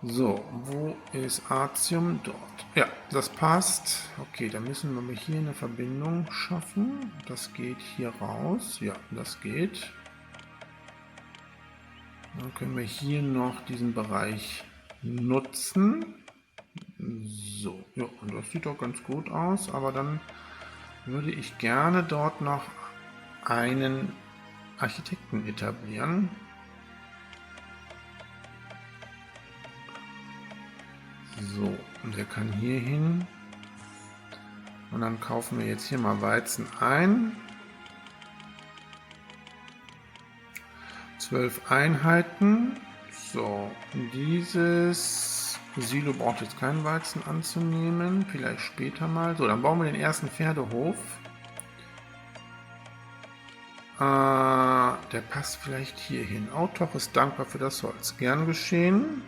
So, wo ist Atium? Dort. Ja, das passt. Okay, dann müssen wir hier eine Verbindung schaffen. Das geht hier raus. Ja, das geht. Dann können wir hier noch diesen Bereich nutzen. So, ja, und das sieht doch ganz gut aus. Aber dann würde ich gerne dort noch einen Architekten etablieren. So, und der kann hier hin. Und dann kaufen wir jetzt hier mal Weizen ein. 12 Einheiten. So, dieses Silo braucht jetzt keinen Weizen anzunehmen. Vielleicht später mal. So, dann bauen wir den ersten Pferdehof. Der passt vielleicht hier hin. Autoch ist dankbar für das Holz. Gern geschehen.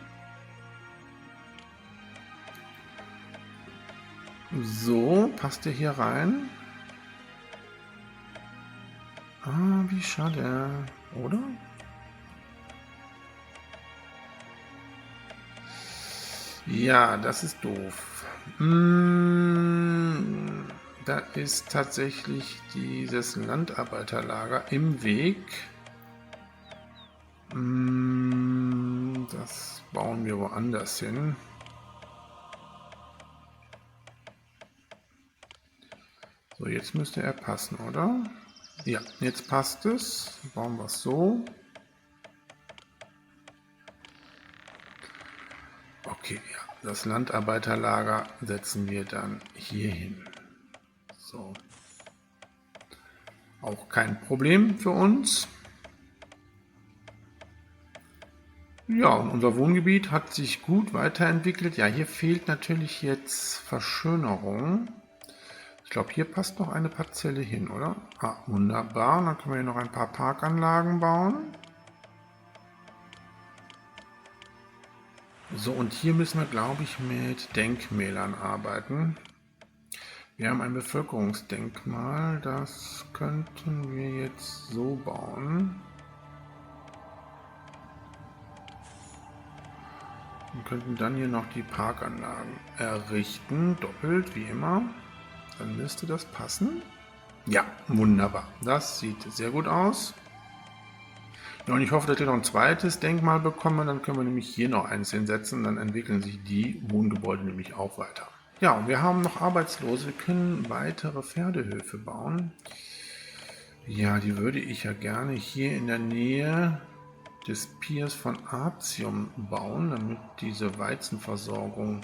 So, passt der hier rein? Wie schade, oder? Ja, das ist doof. Da ist tatsächlich dieses Landarbeiterlager im Weg. Das bauen wir woanders hin. So, jetzt müsste er passen, oder? Ja, jetzt passt es. Bauen wir es so. Okay, ja, das Landarbeiterlager setzen wir dann hier hin. So. Auch kein Problem für uns. Ja, und unser Wohngebiet hat sich gut weiterentwickelt. Ja, hier fehlt natürlich jetzt Verschönerung. Ich glaube, hier passt noch eine Parzelle hin, oder? Ah, wunderbar. Dann können wir hier noch ein paar Parkanlagen bauen. So, und hier müssen wir, glaube ich, mit Denkmälern arbeiten. Wir haben ein Bevölkerungsdenkmal. Das könnten wir jetzt so bauen. Wir könnten dann hier noch die Parkanlagen errichten. Doppelt, wie immer. Dann müsste das passen. Ja, wunderbar. Das sieht sehr gut aus. Ja, und ich hoffe, dass wir noch ein zweites Denkmal bekommen. Dann können wir nämlich hier noch eins hinsetzen. Dann entwickeln sich die Wohngebäude nämlich auch weiter. Ja, und wir haben noch Arbeitslose. Wir können weitere Pferdehöfe bauen. Ja, die würde ich ja gerne hier in der Nähe des Piers von Artium bauen, damit diese Weizenversorgung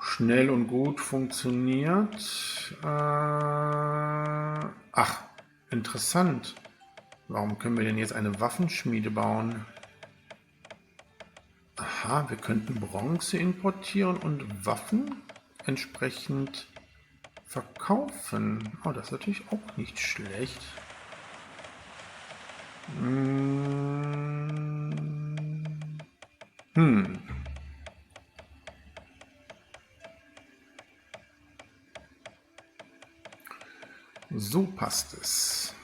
schnell und gut funktioniert. Ach, interessant. Warum können wir denn jetzt eine Waffenschmiede bauen? Aha, wir könnten Bronze importieren und Waffen entsprechend verkaufen. Oh, das ist natürlich auch nicht schlecht. So passt es.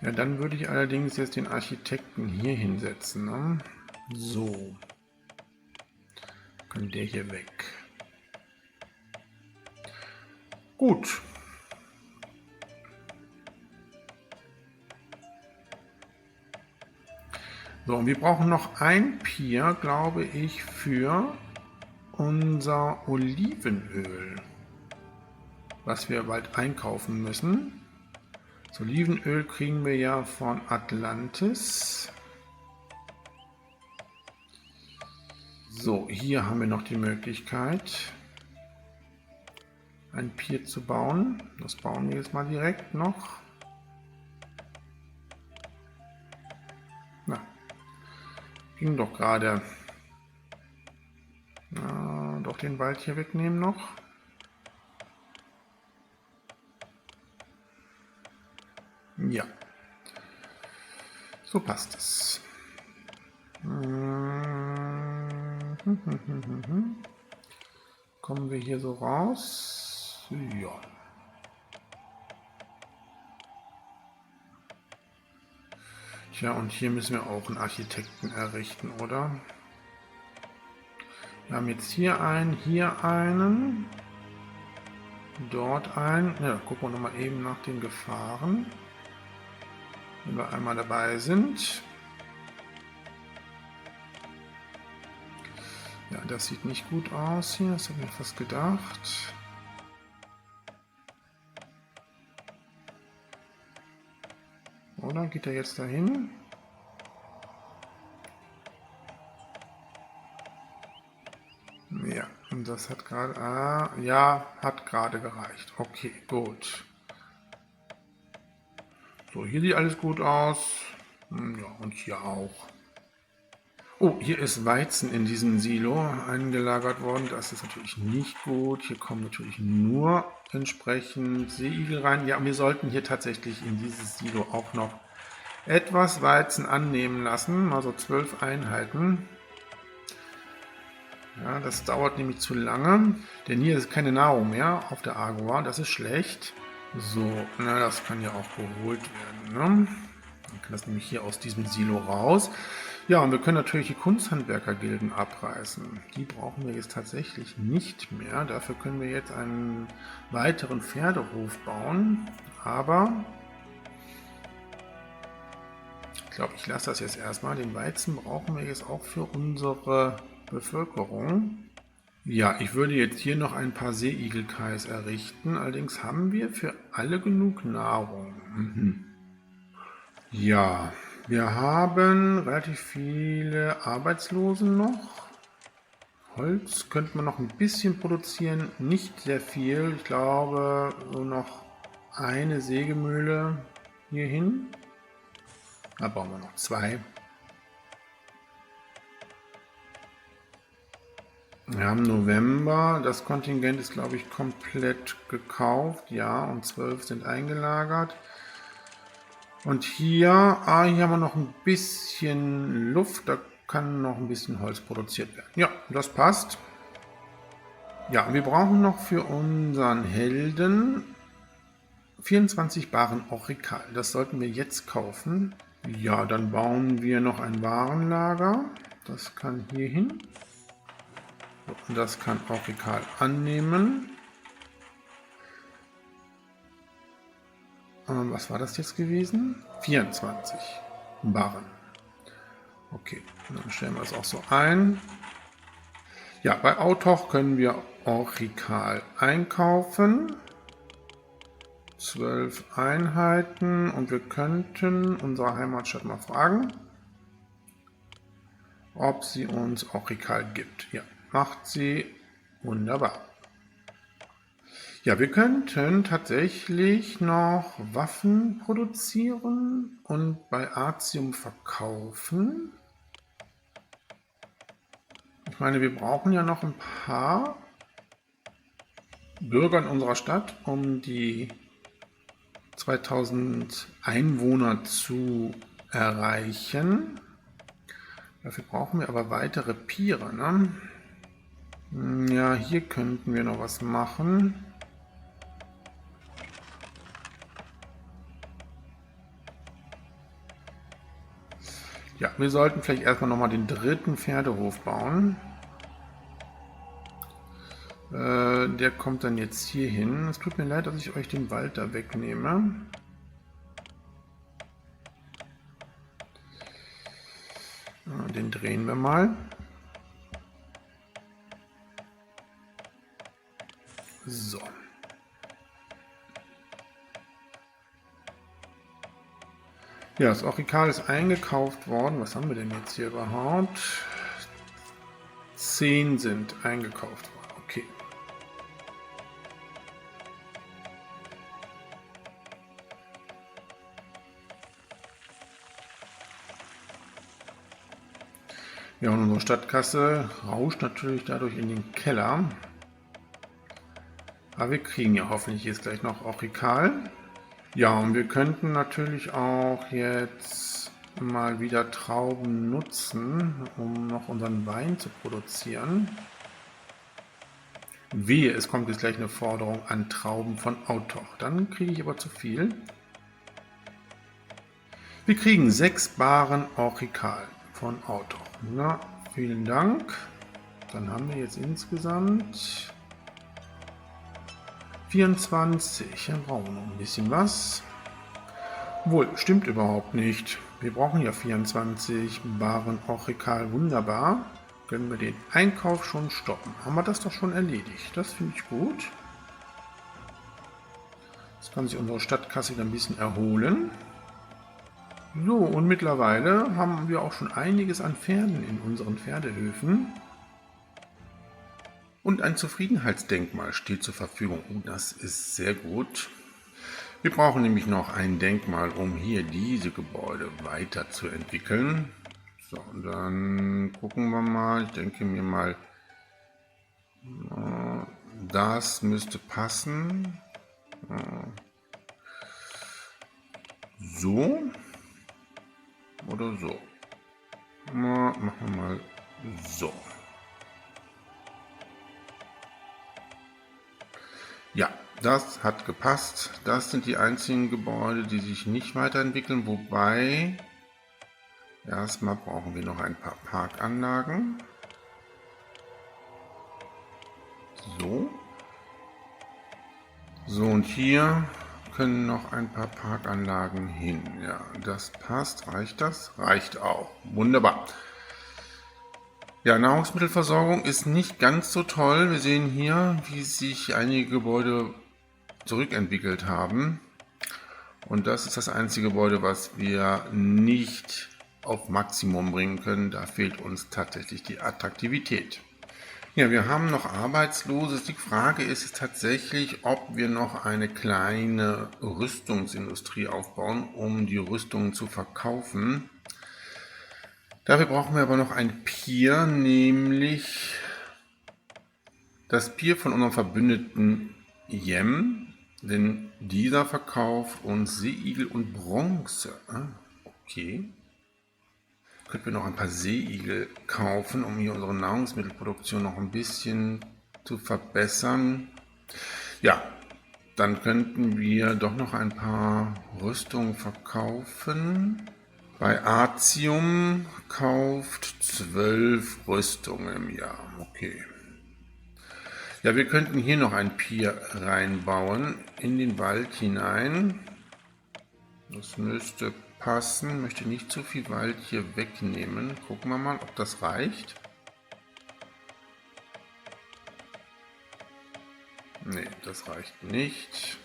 Ja, dann würde ich allerdings jetzt den Architekten hier hinsetzen. Ne? So. Kann der hier weg. Gut. So, und wir brauchen noch ein Pier, glaube ich, für unser Olivenöl, was wir bald einkaufen müssen. Das Olivenöl kriegen wir ja von Atlantis. So, hier haben wir noch die Möglichkeit, ein Pier zu bauen. Das bauen wir jetzt mal direkt noch. Na, ging doch gerade. Doch den Wald hier wegnehmen noch. Ja, so passt es. Kommen wir hier so raus? Ja. Tja, und hier müssen wir auch einen Architekten errichten, oder? Wir haben jetzt hier einen, dort einen. Ja, gucken wir nochmal eben nach den Gefahren, wenn wir einmal dabei sind. Ja, das sieht nicht gut aus hier, das habe ich mir fast gedacht. Oder geht er jetzt dahin? Ja, und das hat gerade, ja, hat gerade gereicht. Okay, gut. So, hier sieht alles gut aus. Ja, und hier auch. Oh, hier ist Weizen in diesem Silo eingelagert worden. Das ist natürlich nicht gut. Hier kommen natürlich nur entsprechend Seeigel rein. Ja, und wir sollten hier tatsächlich in dieses Silo auch noch etwas Weizen annehmen lassen. Also 12 Einheiten. Ja, das dauert nämlich zu lange. Denn hier ist keine Nahrung mehr auf der Agora. Das ist schlecht. So, na, das kann ja auch geholt werden, ne? Dann kann das nämlich hier aus diesem Silo raus. Ja, und wir können natürlich die Kunsthandwerkergilden abreißen. Die brauchen wir jetzt tatsächlich nicht mehr. Dafür können wir jetzt einen weiteren Pferdehof bauen. Aber ich glaube, ich lasse das jetzt erstmal. Den Weizen brauchen wir jetzt auch für unsere Bevölkerung. Ja, ich würde jetzt hier noch ein paar Seeigelkais errichten. Allerdings haben wir für alle genug Nahrung. Ja, wir haben relativ viele Arbeitslosen noch. Holz könnte man noch ein bisschen produzieren, nicht sehr viel. Ich glaube, nur noch eine Sägemühle hierhin. Da bauen wir noch 2. Wir haben November. Das Kontingent ist, glaube ich, komplett gekauft. Ja, und 12 sind eingelagert. Und hier haben wir noch ein bisschen Luft. Da kann noch ein bisschen Holz produziert werden. Ja, das passt. Ja, wir brauchen noch für unseren Helden 24 Baren Orikal. Das sollten wir jetzt kaufen. Ja, dann bauen wir noch ein Warenlager. Das kann hier hin. Und das kann Orikal annehmen. Was war das jetzt gewesen? 24 Barren. Okay, dann stellen wir es auch so ein. Ja, bei Autoch können wir Orikal einkaufen. 12 Einheiten und wir könnten unsere Heimatstadt mal fragen, ob sie uns Orikal gibt. Ja, macht sie. Wunderbar. Ja, wir könnten tatsächlich noch Waffen produzieren und bei Artium verkaufen. Ich meine, wir brauchen ja noch ein paar Bürger in unserer Stadt, um die 2000 Einwohner zu erreichen. Dafür brauchen wir aber weitere Piere, ne? Ja, hier könnten wir noch was machen. Ja, wir sollten vielleicht erstmal nochmal den dritten Pferdehof bauen. Der kommt dann jetzt hier hin. Es tut mir leid, dass ich euch den Wald da wegnehme. Den drehen wir mal. So. Ja, das Orikal ist eingekauft worden. Was haben wir denn jetzt hier überhaupt? 10 sind eingekauft worden. Okay. Ja, und unsere Stadtkasse rauscht natürlich dadurch in den Keller. Aber wir kriegen ja hoffentlich jetzt gleich noch Orikal. Ja, und wir könnten natürlich auch jetzt mal wieder Trauben nutzen, um noch unseren Wein zu produzieren. Wehe, es kommt jetzt gleich eine Forderung an Trauben von Autoch. Dann kriege ich aber zu viel. Wir kriegen 6 Baren Orikal von Autoch. Na, vielen Dank. Dann haben wir jetzt insgesamt 24. Dann brauchen wir noch ein bisschen was. Wohl, stimmt überhaupt nicht. Wir brauchen ja 24 Baren Orikal. Wunderbar. Können wir den Einkauf schon stoppen. Haben wir das doch schon erledigt. Das finde ich gut. Jetzt kann sich unsere Stadtkasse wieder ein bisschen erholen. So, und mittlerweile haben wir auch schon einiges an Pferden in unseren Pferdehöfen. Und ein Zufriedenheitsdenkmal steht zur Verfügung. Oh, das ist sehr gut. Wir brauchen nämlich noch ein Denkmal, um hier diese Gebäude weiterzuentwickeln. So, und dann gucken wir mal. Ich denke mir mal, das müsste passen. So. Oder so. Machen wir mal so. Ja, das hat gepasst. Das sind die einzigen Gebäude, die sich nicht weiterentwickeln, wobei erstmal brauchen wir noch ein paar Parkanlagen. So. So, und hier können noch ein paar Parkanlagen hin. Ja, das passt. Reicht das? Reicht auch. Wunderbar. Ja, Nahrungsmittelversorgung ist nicht ganz so toll. Wir sehen hier, wie sich einige Gebäude zurückentwickelt haben. Und das ist das einzige Gebäude, was wir nicht auf Maximum bringen können. Da fehlt uns tatsächlich die Attraktivität. Ja, wir haben noch Arbeitslose. Die Frage ist jetzt tatsächlich, ob wir noch eine kleine Rüstungsindustrie aufbauen, um die Rüstungen zu verkaufen. Dafür brauchen wir aber noch ein Pier, nämlich das Pier von unserem Verbündeten Jem, denn dieser verkauft uns Seeigel und Bronze. Okay. Könnten wir noch ein paar Seeigel kaufen, um hier unsere Nahrungsmittelproduktion noch ein bisschen zu verbessern. Ja, dann könnten wir doch noch ein paar Rüstungen verkaufen. Bei Artium kauft 12 Rüstungen im Jahr. Okay. Ja, wir könnten hier noch ein Pier reinbauen in den Wald hinein. Das müsste passen. Möchte nicht zu viel Wald hier wegnehmen. Gucken wir mal, ob das reicht. Nee, das reicht nicht.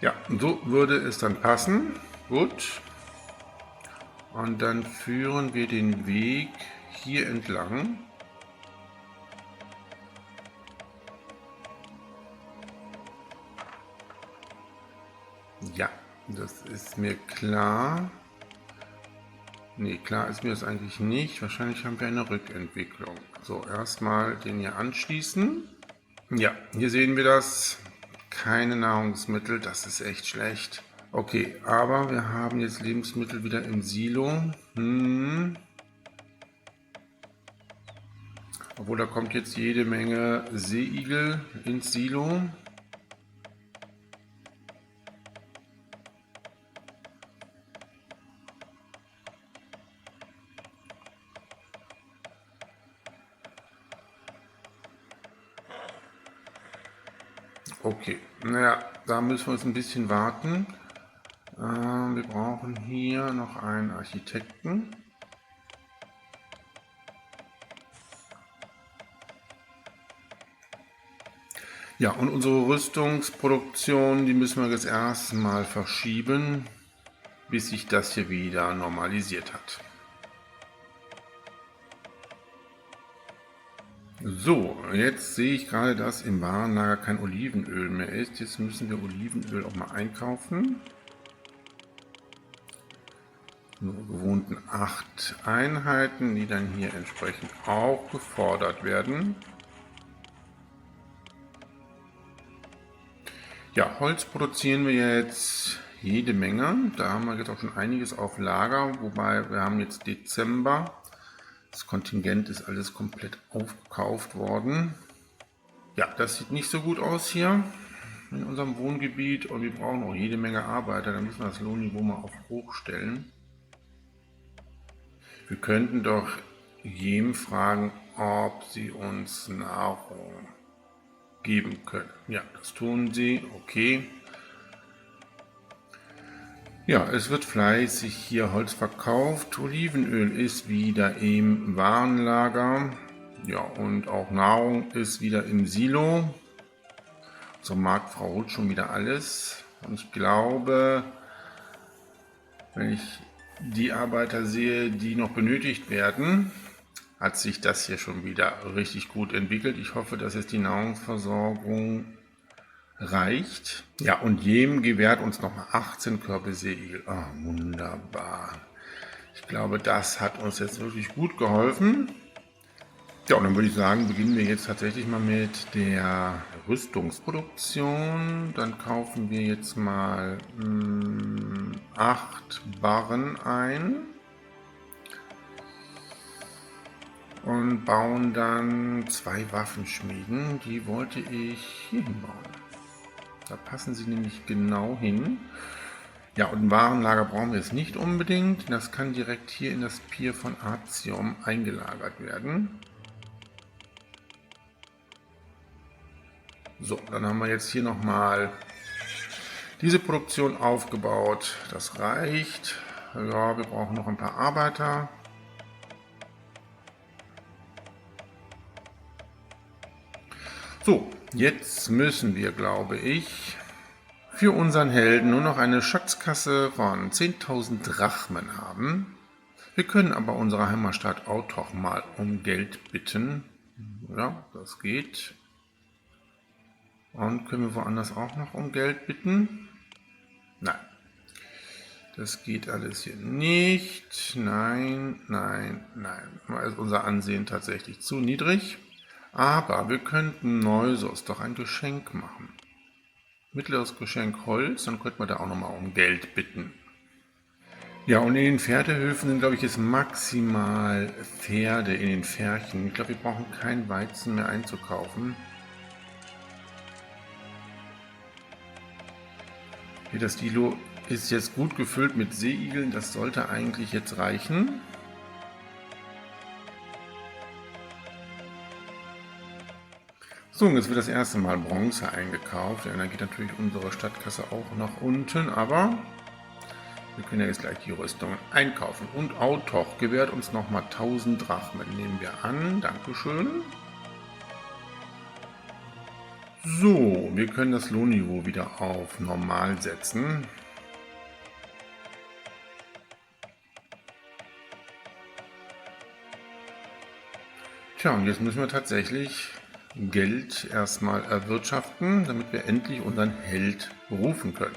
Ja, so würde es dann passen. Gut. Und dann führen wir den Weg hier entlang. Ja, das ist mir klar. Nee, klar ist mir das eigentlich nicht. Wahrscheinlich haben wir eine Rückentwicklung. So, erstmal den hier anschließen. Ja, hier sehen wir das. Keine Nahrungsmittel, das ist echt schlecht. Okay, aber wir haben jetzt Lebensmittel wieder im Silo. Obwohl, da kommt jetzt jede Menge Seeigel ins Silo. Okay, naja, da müssen wir uns ein bisschen warten. Wir brauchen hier noch einen Architekten. Ja, und unsere Rüstungsproduktion, die müssen wir jetzt erstmal verschieben, bis sich das hier wieder normalisiert hat. So, jetzt sehe ich gerade, dass im Warenlager kein Olivenöl mehr ist. Jetzt müssen wir Olivenöl auch mal einkaufen. Nur gewohnten 8 Einheiten, die dann hier entsprechend auch gefordert werden. Ja, Holz produzieren wir jetzt jede Menge. Da haben wir jetzt auch schon einiges auf Lager, wobei wir haben jetzt Dezember. Das Kontingent ist alles komplett aufgekauft worden. Ja, das sieht nicht so gut aus hier in unserem Wohngebiet und wir brauchen auch jede Menge Arbeiter. Da müssen wir das Lohnniveau mal auf hoch stellen. Wir könnten doch Jem fragen, ob sie uns Nahrung geben können. Ja, das tun sie. Okay. Ja, es wird fleißig hier Holz verkauft. Olivenöl ist wieder im Warenlager. Ja, und auch Nahrung ist wieder im Silo. Unsere Marktfrau holt schon wieder alles. Und ich glaube, wenn ich die Arbeiter sehe, die noch benötigt werden, hat sich das hier schon wieder richtig gut entwickelt. Ich hoffe, dass jetzt die Nahrungsversorgung reicht. Ja, und Jem gewährt uns nochmal 18 Körbe Seeigel. Ah, wunderbar. Ich glaube, das hat uns jetzt wirklich gut geholfen. Ja, und dann würde ich sagen, beginnen wir jetzt tatsächlich mal mit der Rüstungsproduktion. Dann kaufen wir jetzt mal 8 Barren ein. und bauen dann 2 Waffenschmieden. Die wollte ich hier hinbauen. Da passen sie nämlich genau hin. Ja, und ein Warenlager brauchen wir jetzt nicht unbedingt. Das kann direkt hier in das Pier von Artium eingelagert werden. So, dann haben wir jetzt hier nochmal diese Produktion aufgebaut. Das reicht. Ja, wir brauchen noch ein paar Arbeiter. So, jetzt müssen wir, glaube ich, für unseren Helden nur noch eine Schatzkasse von 10.000 Drachmen haben. Wir können aber unsere Heimatstadt Autoch mal um Geld bitten. Ja, das geht. Und können wir woanders auch noch um Geld bitten? Nein. Das geht alles hier nicht. Nein, nein, nein. Da ist unser Ansehen tatsächlich zu niedrig. Aber wir könnten Neusos doch ein Geschenk machen. Mittleres Geschenk Holz, dann könnten wir da auch nochmal um Geld bitten. Ja, und in den Pferdehöfen sind, glaube ich, jetzt maximal Pferde in den Pferchen. Ich glaube, wir brauchen kein Weizen mehr einzukaufen. Hier, das Dilo ist jetzt gut gefüllt mit Seeigeln, das sollte eigentlich jetzt reichen. So, und jetzt wird das erste Mal Bronze eingekauft. Ja, dann geht natürlich unsere Stadtkasse auch nach unten, aber wir können ja jetzt gleich die Rüstungen einkaufen. Und Autoch gewährt uns nochmal 1000 Drachmen. Nehmen wir an. Dankeschön. So, wir können das Lohnniveau wieder auf normal setzen. Tja, und jetzt müssen wir tatsächlich Geld erstmal erwirtschaften, damit wir endlich unseren Held berufen können.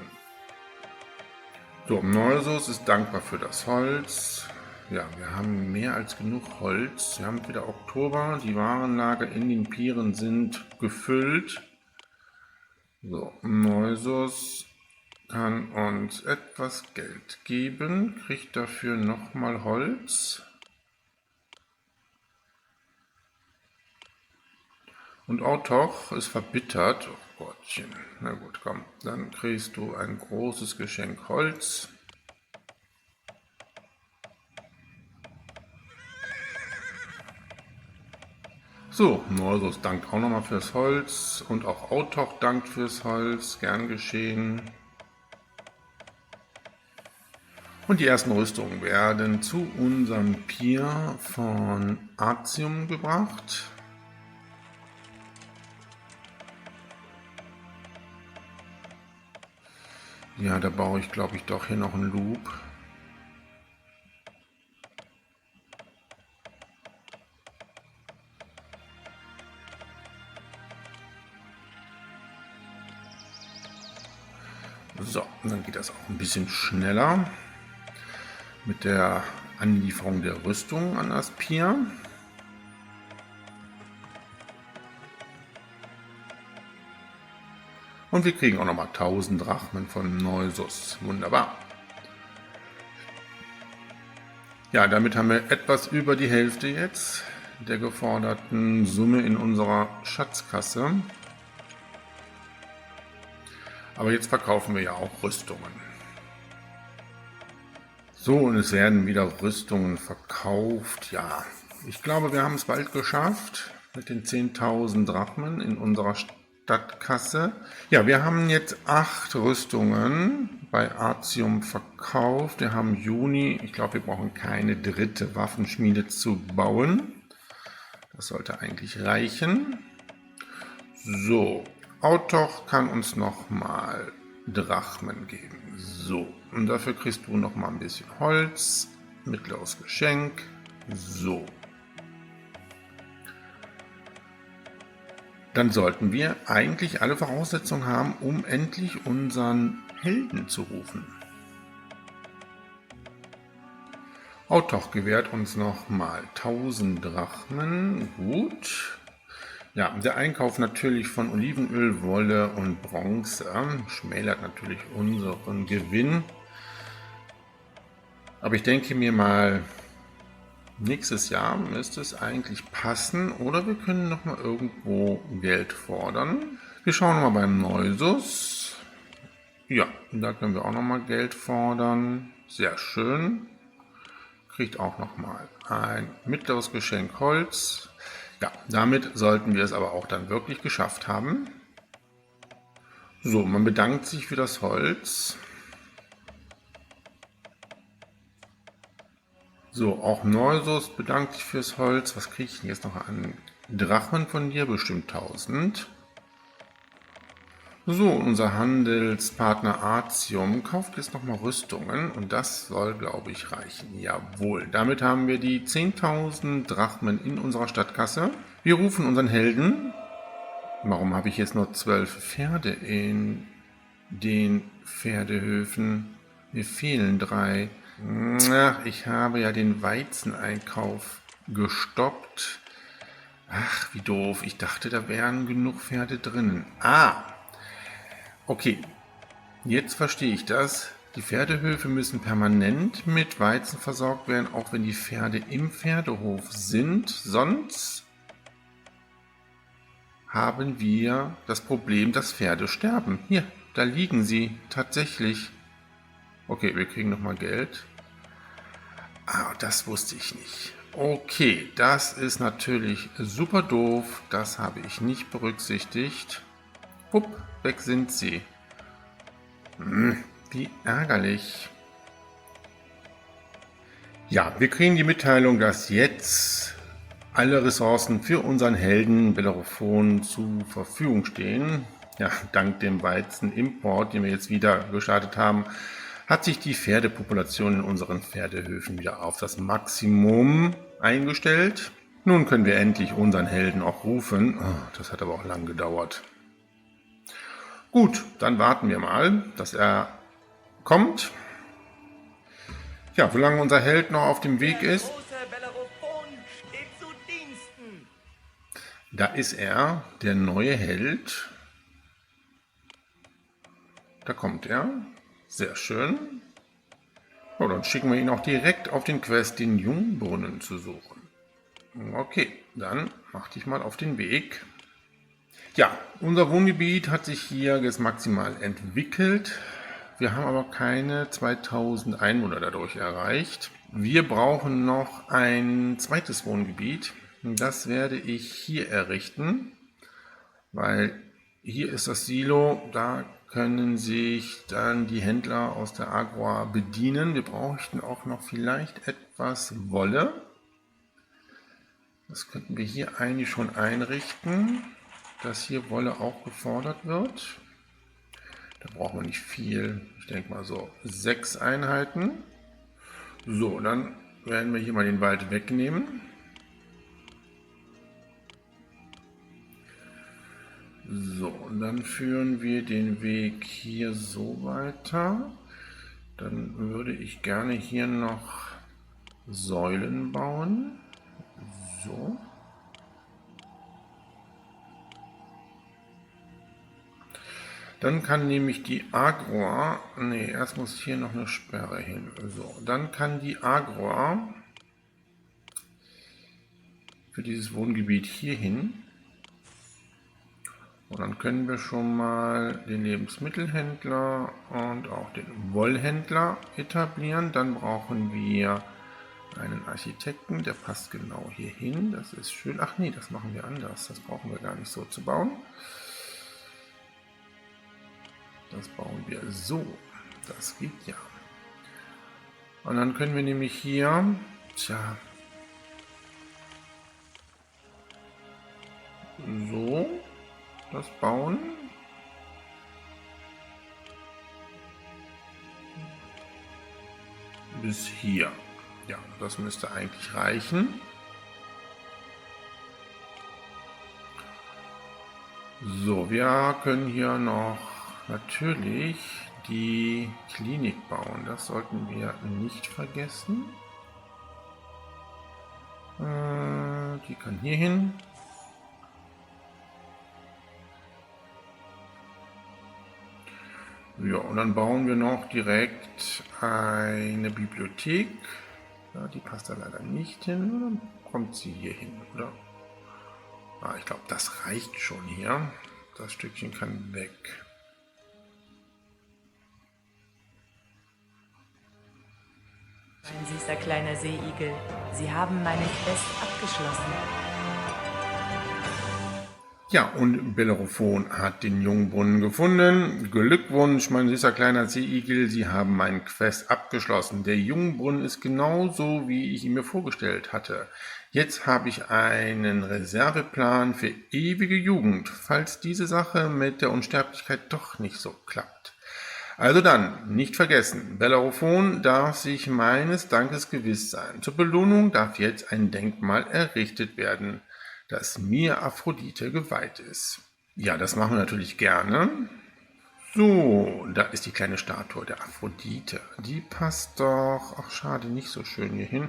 So, Neusos ist dankbar für das Holz. Ja, wir haben mehr als genug Holz. Wir haben wieder Oktober. Die Warenlager in den Pieren sind gefüllt. So, Neusos kann uns etwas Geld geben, kriegt dafür nochmal Holz. Und Autoch ist verbittert. Oh Gottchen. Na gut, komm. Dann kriegst du ein großes Geschenk Holz. So, Neusos dankt auch nochmal fürs Holz. Und auch Autoch dankt fürs Holz. Gern geschehen. Und die ersten Rüstungen werden zu unserem Pier von Artium gebracht. Ja, da baue ich, glaube ich, doch hier noch einen Loop. So, und dann geht das auch ein bisschen schneller mit der Anlieferung der Rüstung an das Pier. Und wir kriegen auch nochmal 1000 Drachmen von Neusos. Wunderbar. Ja, damit haben wir etwas über die Hälfte jetzt der geforderten Summe in unserer Schatzkasse. Aber jetzt verkaufen wir ja auch Rüstungen. So, und es werden wieder Rüstungen verkauft. Ja, ich glaube, wir haben es bald geschafft mit den 10.000 Drachmen in unserer Stadtkasse. Ja, wir haben jetzt 8 Rüstungen bei Artium verkauft. Wir haben Juni. Ich glaube, wir brauchen keine dritte Waffenschmiede zu bauen. Das sollte eigentlich reichen. So, Autoch kann uns nochmal Drachmen geben. So, und dafür kriegst du nochmal ein bisschen Holz. Mittleres Geschenk. So. Dann sollten wir eigentlich alle Voraussetzungen haben, um endlich unseren Helden zu rufen. Autoch gewährt uns nochmal 1000 Drachmen. Gut. Ja, der Einkauf natürlich von Olivenöl, Wolle und Bronze schmälert natürlich unseren Gewinn. Aber ich denke mir mal, Nächstes Jahr müsste es eigentlich passen oder wir können nochmal irgendwo Geld fordern. Wir schauen nochmal beim Neusus. Ja, da können wir auch nochmal Geld fordern. Sehr schön. Kriegt auch nochmal ein mittleres Geschenk Holz. Ja, damit sollten wir es aber auch dann wirklich geschafft haben. So, man bedankt sich für das Holz. So, auch Neusus bedankt sich fürs Holz. Was kriege ich denn jetzt noch an Drachen von dir? Bestimmt 1000. So, unser Handelspartner Artium kauft jetzt nochmal Rüstungen und das soll, glaube ich, reichen. Jawohl, damit haben wir die 10.000 Drachmen in unserer Stadtkasse. Wir rufen unseren Helden. Warum habe ich jetzt nur 12 Pferde in den Pferdehöfen? Mir fehlen 3. Ach, ich habe ja den Weizeneinkauf gestoppt. Ach, wie doof. Ich dachte, da wären genug Pferde drinnen. Okay, jetzt verstehe ich das. Die Pferdehöfe müssen permanent mit Weizen versorgt werden, auch wenn die Pferde im Pferdehof sind. Sonst haben wir das Problem, dass Pferde sterben. Hier, da liegen sie tatsächlich. Okay, wir kriegen nochmal Geld. Das wusste ich nicht. Okay, das ist natürlich super doof. Das habe ich nicht berücksichtigt. Hupp, weg sind sie. Wie ärgerlich. Ja, wir kriegen die Mitteilung, dass jetzt alle Ressourcen für unseren Helden Bellerophon zur Verfügung stehen. Ja, dank dem Weizenimport, den wir jetzt wieder gestartet haben, hat sich die Pferdepopulation in unseren Pferdehöfen wieder auf das Maximum eingestellt. Nun können wir endlich unseren Helden auch rufen. Das hat aber auch lang gedauert. Gut, dann warten wir mal, dass er kommt. Ja, solange unser Held noch auf dem Weg ist. Da ist er, der neue Held. Da kommt er. Sehr schön. So, dann schicken wir ihn auch direkt auf den Quest, den Jungbrunnen zu suchen. Okay, dann mach dich mal auf den Weg. Ja, unser Wohngebiet hat sich hier jetzt maximal entwickelt. Wir haben aber keine 2000 Einwohner dadurch erreicht. Wir brauchen noch ein zweites Wohngebiet. Das werde ich hier errichten, weil hier ist das Silo. Da können sich dann die Händler aus der Agora bedienen. Wir bräuchten auch noch vielleicht etwas Wolle. Das könnten wir hier eigentlich schon einrichten, dass hier Wolle auch gefordert wird. Da brauchen wir nicht viel. Ich denke mal so 6 Einheiten. So, dann werden wir hier mal den Wald wegnehmen. So, und dann führen wir den Weg hier so weiter. Dann würde ich gerne hier noch Säulen bauen. So. Dann kann nämlich die Agora, erst muss hier noch eine Sperre hin. So, dann kann die Agora für dieses Wohngebiet hier hin. Und dann können wir schon mal den Lebensmittelhändler und auch den Wollhändler etablieren. Dann brauchen wir einen Architekten, der passt genau hier hin. Das ist schön. Ach nee, das machen wir anders. Das brauchen wir gar nicht so zu bauen. Das bauen wir so. Das geht ja. Und dann können wir nämlich hier, so das bauen. Bis hier. Ja, das müsste eigentlich reichen. So, wir können hier noch natürlich die Klinik bauen. Das sollten wir nicht vergessen. Die kann hier hin. Ja, und dann bauen wir noch direkt eine Bibliothek. Ja, die passt da leider nicht hin. Dann kommt sie hier hin, oder? Ich glaube, das reicht schon hier. Das Stückchen kann weg. Mein süßer kleiner Seeigel, Sie haben meinen Quest abgeschlossen. Ja, und Bellerophon hat den Jungbrunnen gefunden. Glückwunsch, mein süßer kleiner Seeigel, Sie haben meinen Quest abgeschlossen. Der Jungbrunnen ist genauso, wie ich ihn mir vorgestellt hatte. Jetzt habe ich einen Reserveplan für ewige Jugend, falls diese Sache mit der Unsterblichkeit doch nicht so klappt. Also dann, nicht vergessen, Bellerophon darf sich meines Dankes gewiss sein. Zur Belohnung darf jetzt ein Denkmal errichtet werden, das mir Aphrodite geweiht ist. Ja, das machen wir natürlich gerne. So, da ist die kleine Statue der Aphrodite. Die passt doch, ach schade, nicht so schön hier hin.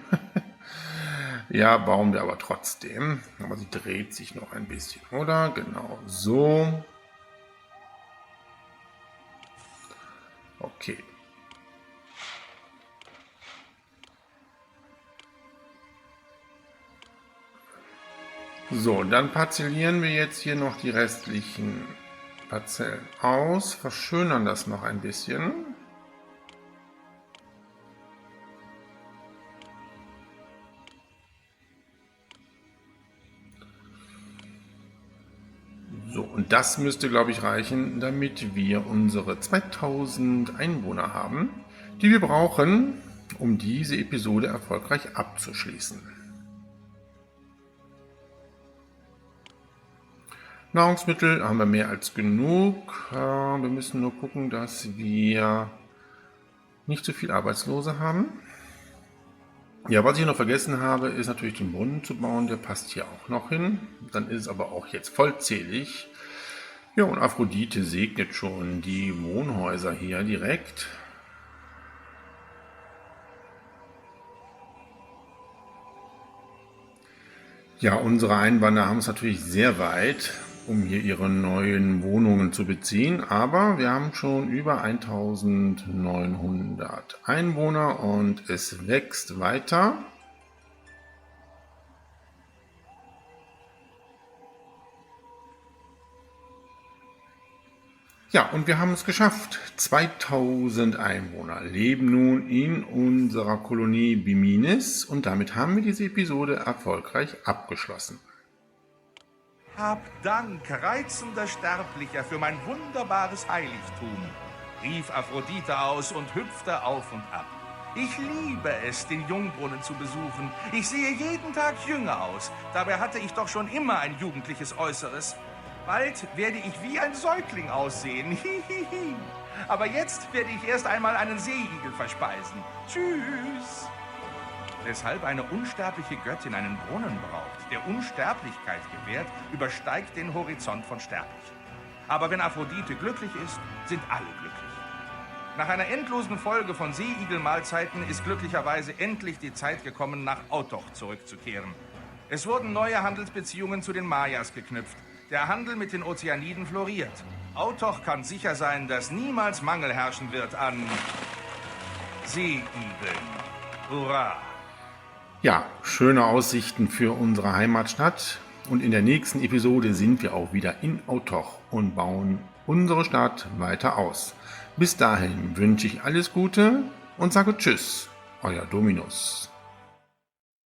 Ja, bauen wir aber trotzdem. Aber sie dreht sich noch ein bisschen, oder? Genau, so. Okay. So, dann parzellieren wir jetzt hier noch die restlichen Parzellen aus, verschönern das noch ein bisschen. So, und das müsste, glaube ich, reichen, damit wir unsere 2000 Einwohner haben, die wir brauchen, um diese Episode erfolgreich abzuschließen. Nahrungsmittel haben wir mehr als genug. Wir müssen nur gucken, dass wir nicht zu viel Arbeitslose haben. Ja, was ich noch vergessen habe, ist natürlich den Brunnen zu bauen. Der passt hier auch noch hin. Dann ist es aber auch jetzt vollzählig. Ja, und Aphrodite segnet schon die Wohnhäuser hier direkt. Ja, unsere Einwanderer haben es natürlich sehr weit, um hier ihre neuen Wohnungen zu beziehen, aber wir haben schon über 1900 Einwohner und es wächst weiter. Ja, und wir haben es geschafft. 2000 Einwohner leben nun in unserer Kolonie Biminis und damit haben wir diese Episode erfolgreich abgeschlossen. Hab Dank, reizender Sterblicher, für mein wunderbares Heiligtum, rief Aphrodite aus und hüpfte auf und ab. Ich liebe es, den Jungbrunnen zu besuchen. Ich sehe jeden Tag jünger aus. Dabei hatte ich doch schon immer ein jugendliches Äußeres. Bald werde ich wie ein Säugling aussehen. Hihihi. Aber jetzt werde ich erst einmal einen Seeigel verspeisen. Tschüss. Weshalb eine unsterbliche Göttin einen Brunnen braucht, der Unsterblichkeit gewährt, übersteigt den Horizont von Sterblichen. Aber wenn Aphrodite glücklich ist, sind alle glücklich. Nach einer endlosen Folge von Seeigelmahlzeiten ist glücklicherweise endlich die Zeit gekommen, nach Autoch zurückzukehren. Es wurden neue Handelsbeziehungen zu den Mayas geknüpft. Der Handel mit den Ozeaniden floriert. Autoch kann sicher sein, dass niemals Mangel herrschen wird an Seeigeln. Hurra! Ja, schöne Aussichten für unsere Heimatstadt. Und in der nächsten Episode sind wir auch wieder in Autoch und bauen unsere Stadt weiter aus. Bis dahin wünsche ich alles Gute und sage Tschüss, euer Dominus.